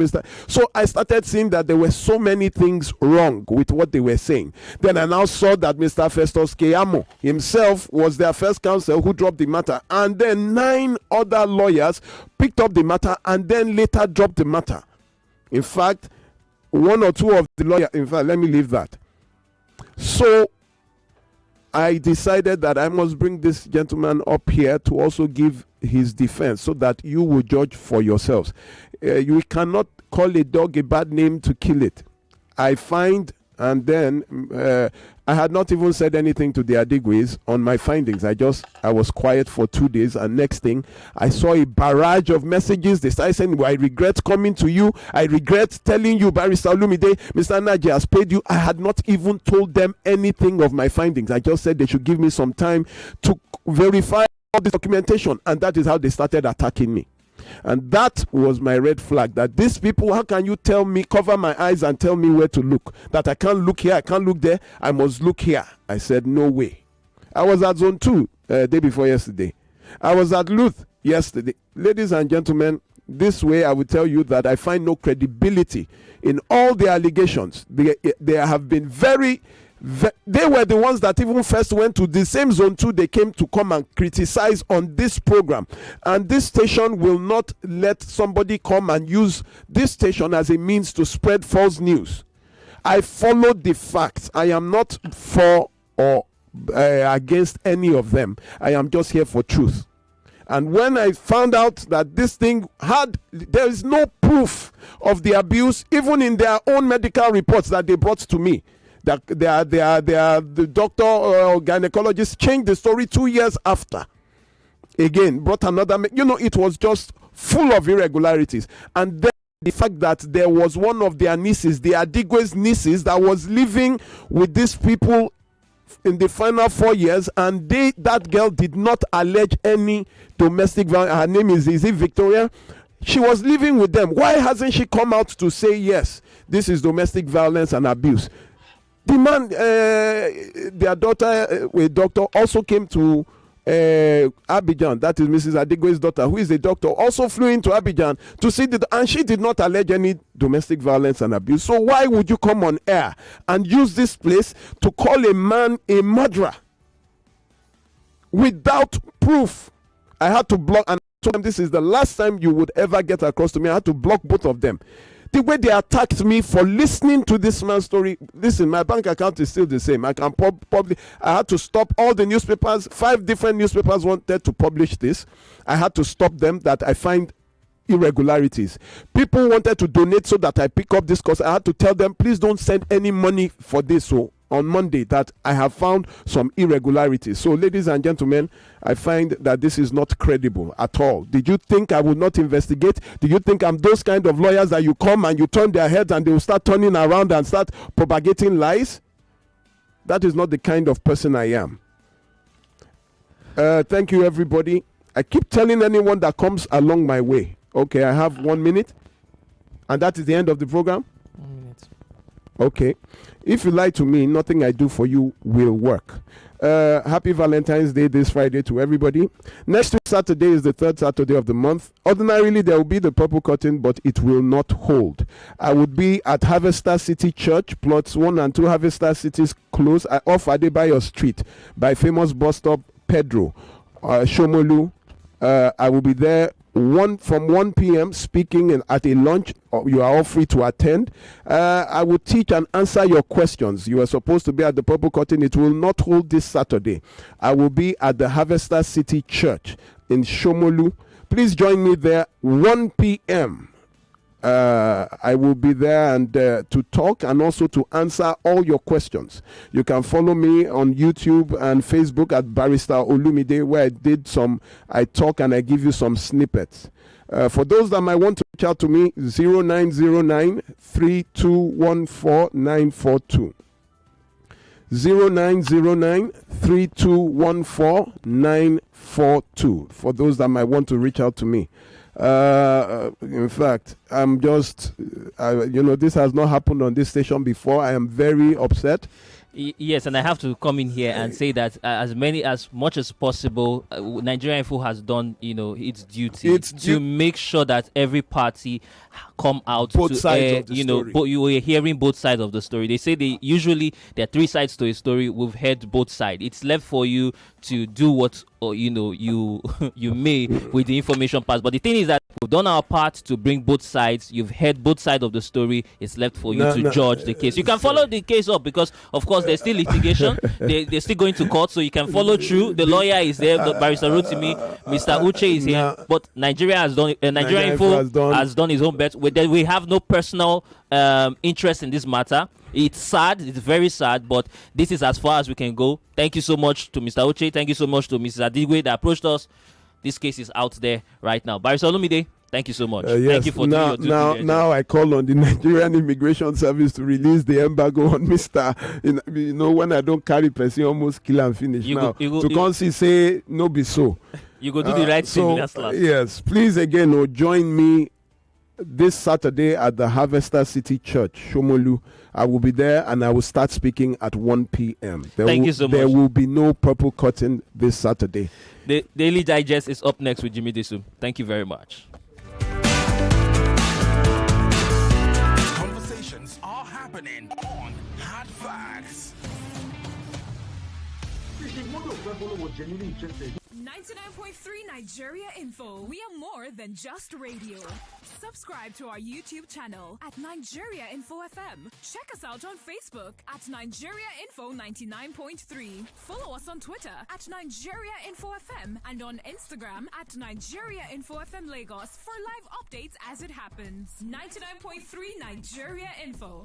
So I started seeing that there were so many things wrong with what they were saying. Then I now saw that Mr. Festus Keyamo himself was their first counsel who dropped the matter, and then 9 other lawyers picked up the matter and then later dropped the matter. In fact, 1 or 2 of the lawyers, in fact, let me leave that. So I decided that I must bring this gentleman up here to also give his defense, so that you will judge for yourselves. You cannot call a dog a bad name to kill it. I find, and then I had not even said anything to the Adigwes on my findings. I was quiet for 2 days, and next thing I saw a barrage of messages. They started saying, I regret coming to you, I regret telling you Barrister Olumide, Mr. Naji has paid you. I had not even told them anything of my findings. I just said they should give me some time to verify all this documentation, and that is how they started attacking me. And that was my red flag, that these people, how can you tell me, cover my eyes and tell me where to look, that I can't look here, I can't look there, I must look here. I said, no way. I was at Zone 2 day before yesterday. I was at Luth yesterday. Ladies and gentlemen, this way I will tell you that I find no credibility in all the allegations. They have been they were the ones that even first went to the same Zone 2. They came to come and criticize on this program, and this station will not let somebody come and use this station as a means to spread false news. I followed the facts. I am not for or against any of them. I am just here for truth. And when I found out that this thing there is no proof of the abuse, even in their own medical reports that they brought to me, that the doctor or gynecologist changed the story 2 years after. Again, brought another, it was just full of irregularities. And then the fact that there was one of their nieces, the Adigwe's nieces, that was living with these people in the final 4 years, and that girl did not allege any domestic violence. Her name is it Victoria? She was living with them. Why hasn't she come out to say, yes, this is domestic violence and abuse? The man, their daughter, a doctor, also came to Abidjan. That is Mrs. Adigwe's daughter, who is a doctor, also flew into Abidjan to see and she did not allege any domestic violence and abuse. So why would you come on air and use this place to call a man a murderer without proof? I had to block, and I told them this is the last time you would ever get across to me. I had to block both of them. The way they attacked me for listening to this man's story. Listen, my bank account is still the same. I can probably, I had to stop all the newspapers. 5 different newspapers wanted to publish this. I had to stop them, that I find irregularities. People wanted to donate so that I pick up this course. I had to tell them, please don't send any money for this. So on Monday, that I have found some irregularities. So ladies and gentlemen, I find that this is not credible at all. Did you think I would not investigate? Do you think I'm those kind of lawyers that you come and you turn their heads and they will start turning around and start propagating lies? That is not the kind of person I am. Thank you, everybody. I keep telling anyone that comes along my way. Okay, I have 1 minute, and that is the end of the program. 1 minute. Okay. If you lie to me, nothing I do for you will work. Happy Valentine's Day this Friday to everybody. Next week, Saturday, is the 3rd Saturday of the month. Ordinarily, there will be the purple curtain, but it will not hold. I would be at Harvester City Church, plots 1 and 2 Harvester Cities close, off Adebayo Street, by famous bus stop Pedro, Shomolu. I will be there from 1 p.m. speaking at a lunch. You are all free to attend. I will teach and answer your questions. You are supposed to be at the Purple Curtain. It will not hold this Saturday. I will be at the Harvester City Church in Shomolu. Please join me there 1 p.m. I will be there and to talk and also to answer all your questions. You can follow me on YouTube and Facebook at Barrister Olumide, where I talk and I give you some snippets. For those that might want to reach out to me, 0909 3214 942. 0909 3214 942. For those that might want to reach out to me. In fact, I'm just, this has not happened on this station before. I am very upset. Yes, and I have to come in here and say that as much as possible, Nigeria Info has done, its duty to make sure that every party come out both to sides air, of the story. you were hearing both sides of the story. They say there are 3 sides to a story. We've heard both sides. It's left for you to do what you may with the information part. But the thing is that we've done our part to bring both sides. You've heard both sides of the story. It's left for you to judge the case. You can follow the case up because, of course, there's still litigation. They're still going to court, so you can follow through. The lawyer is there. Barrister Rotimi, Mr. Uche is here. But Nigeria has done. Nigeria Info has done his own bet. We have no personal interest in this matter. It's sad. It's very sad, but this is as far as we can go. Thank you so much to Mr. Uche. Thank you so much to Mrs. Adigwe that approached us. This case is out there right now. Barrister Olumide, thank you so much. Yes. Thank you for doing your duty. Now I call on the Nigerian Immigration Service to release the embargo on Mr. When I don't carry person, almost kill and finish. To come say no be so. You go do the right thing. That's last. Yes, please again, join me this Saturday at the Harvester City Church, Shomolu. I will be there and I will start speaking at 1 p.m. Thank you so much. There will be no purple curtain this Saturday. The Daily Digest is up next with Jimmy Desu. Thank you very much. Conversations are happening on Hard Facts. 99.3 Nigeria Info. We are more than just radio. Subscribe to our YouTube channel at Nigeria Info FM. Check us out on Facebook at Nigeria Info 99.3. Follow us on Twitter at Nigeria Info FM and on Instagram at Nigeria Info FM Lagos for live updates as it happens. 99.3 Nigeria Info.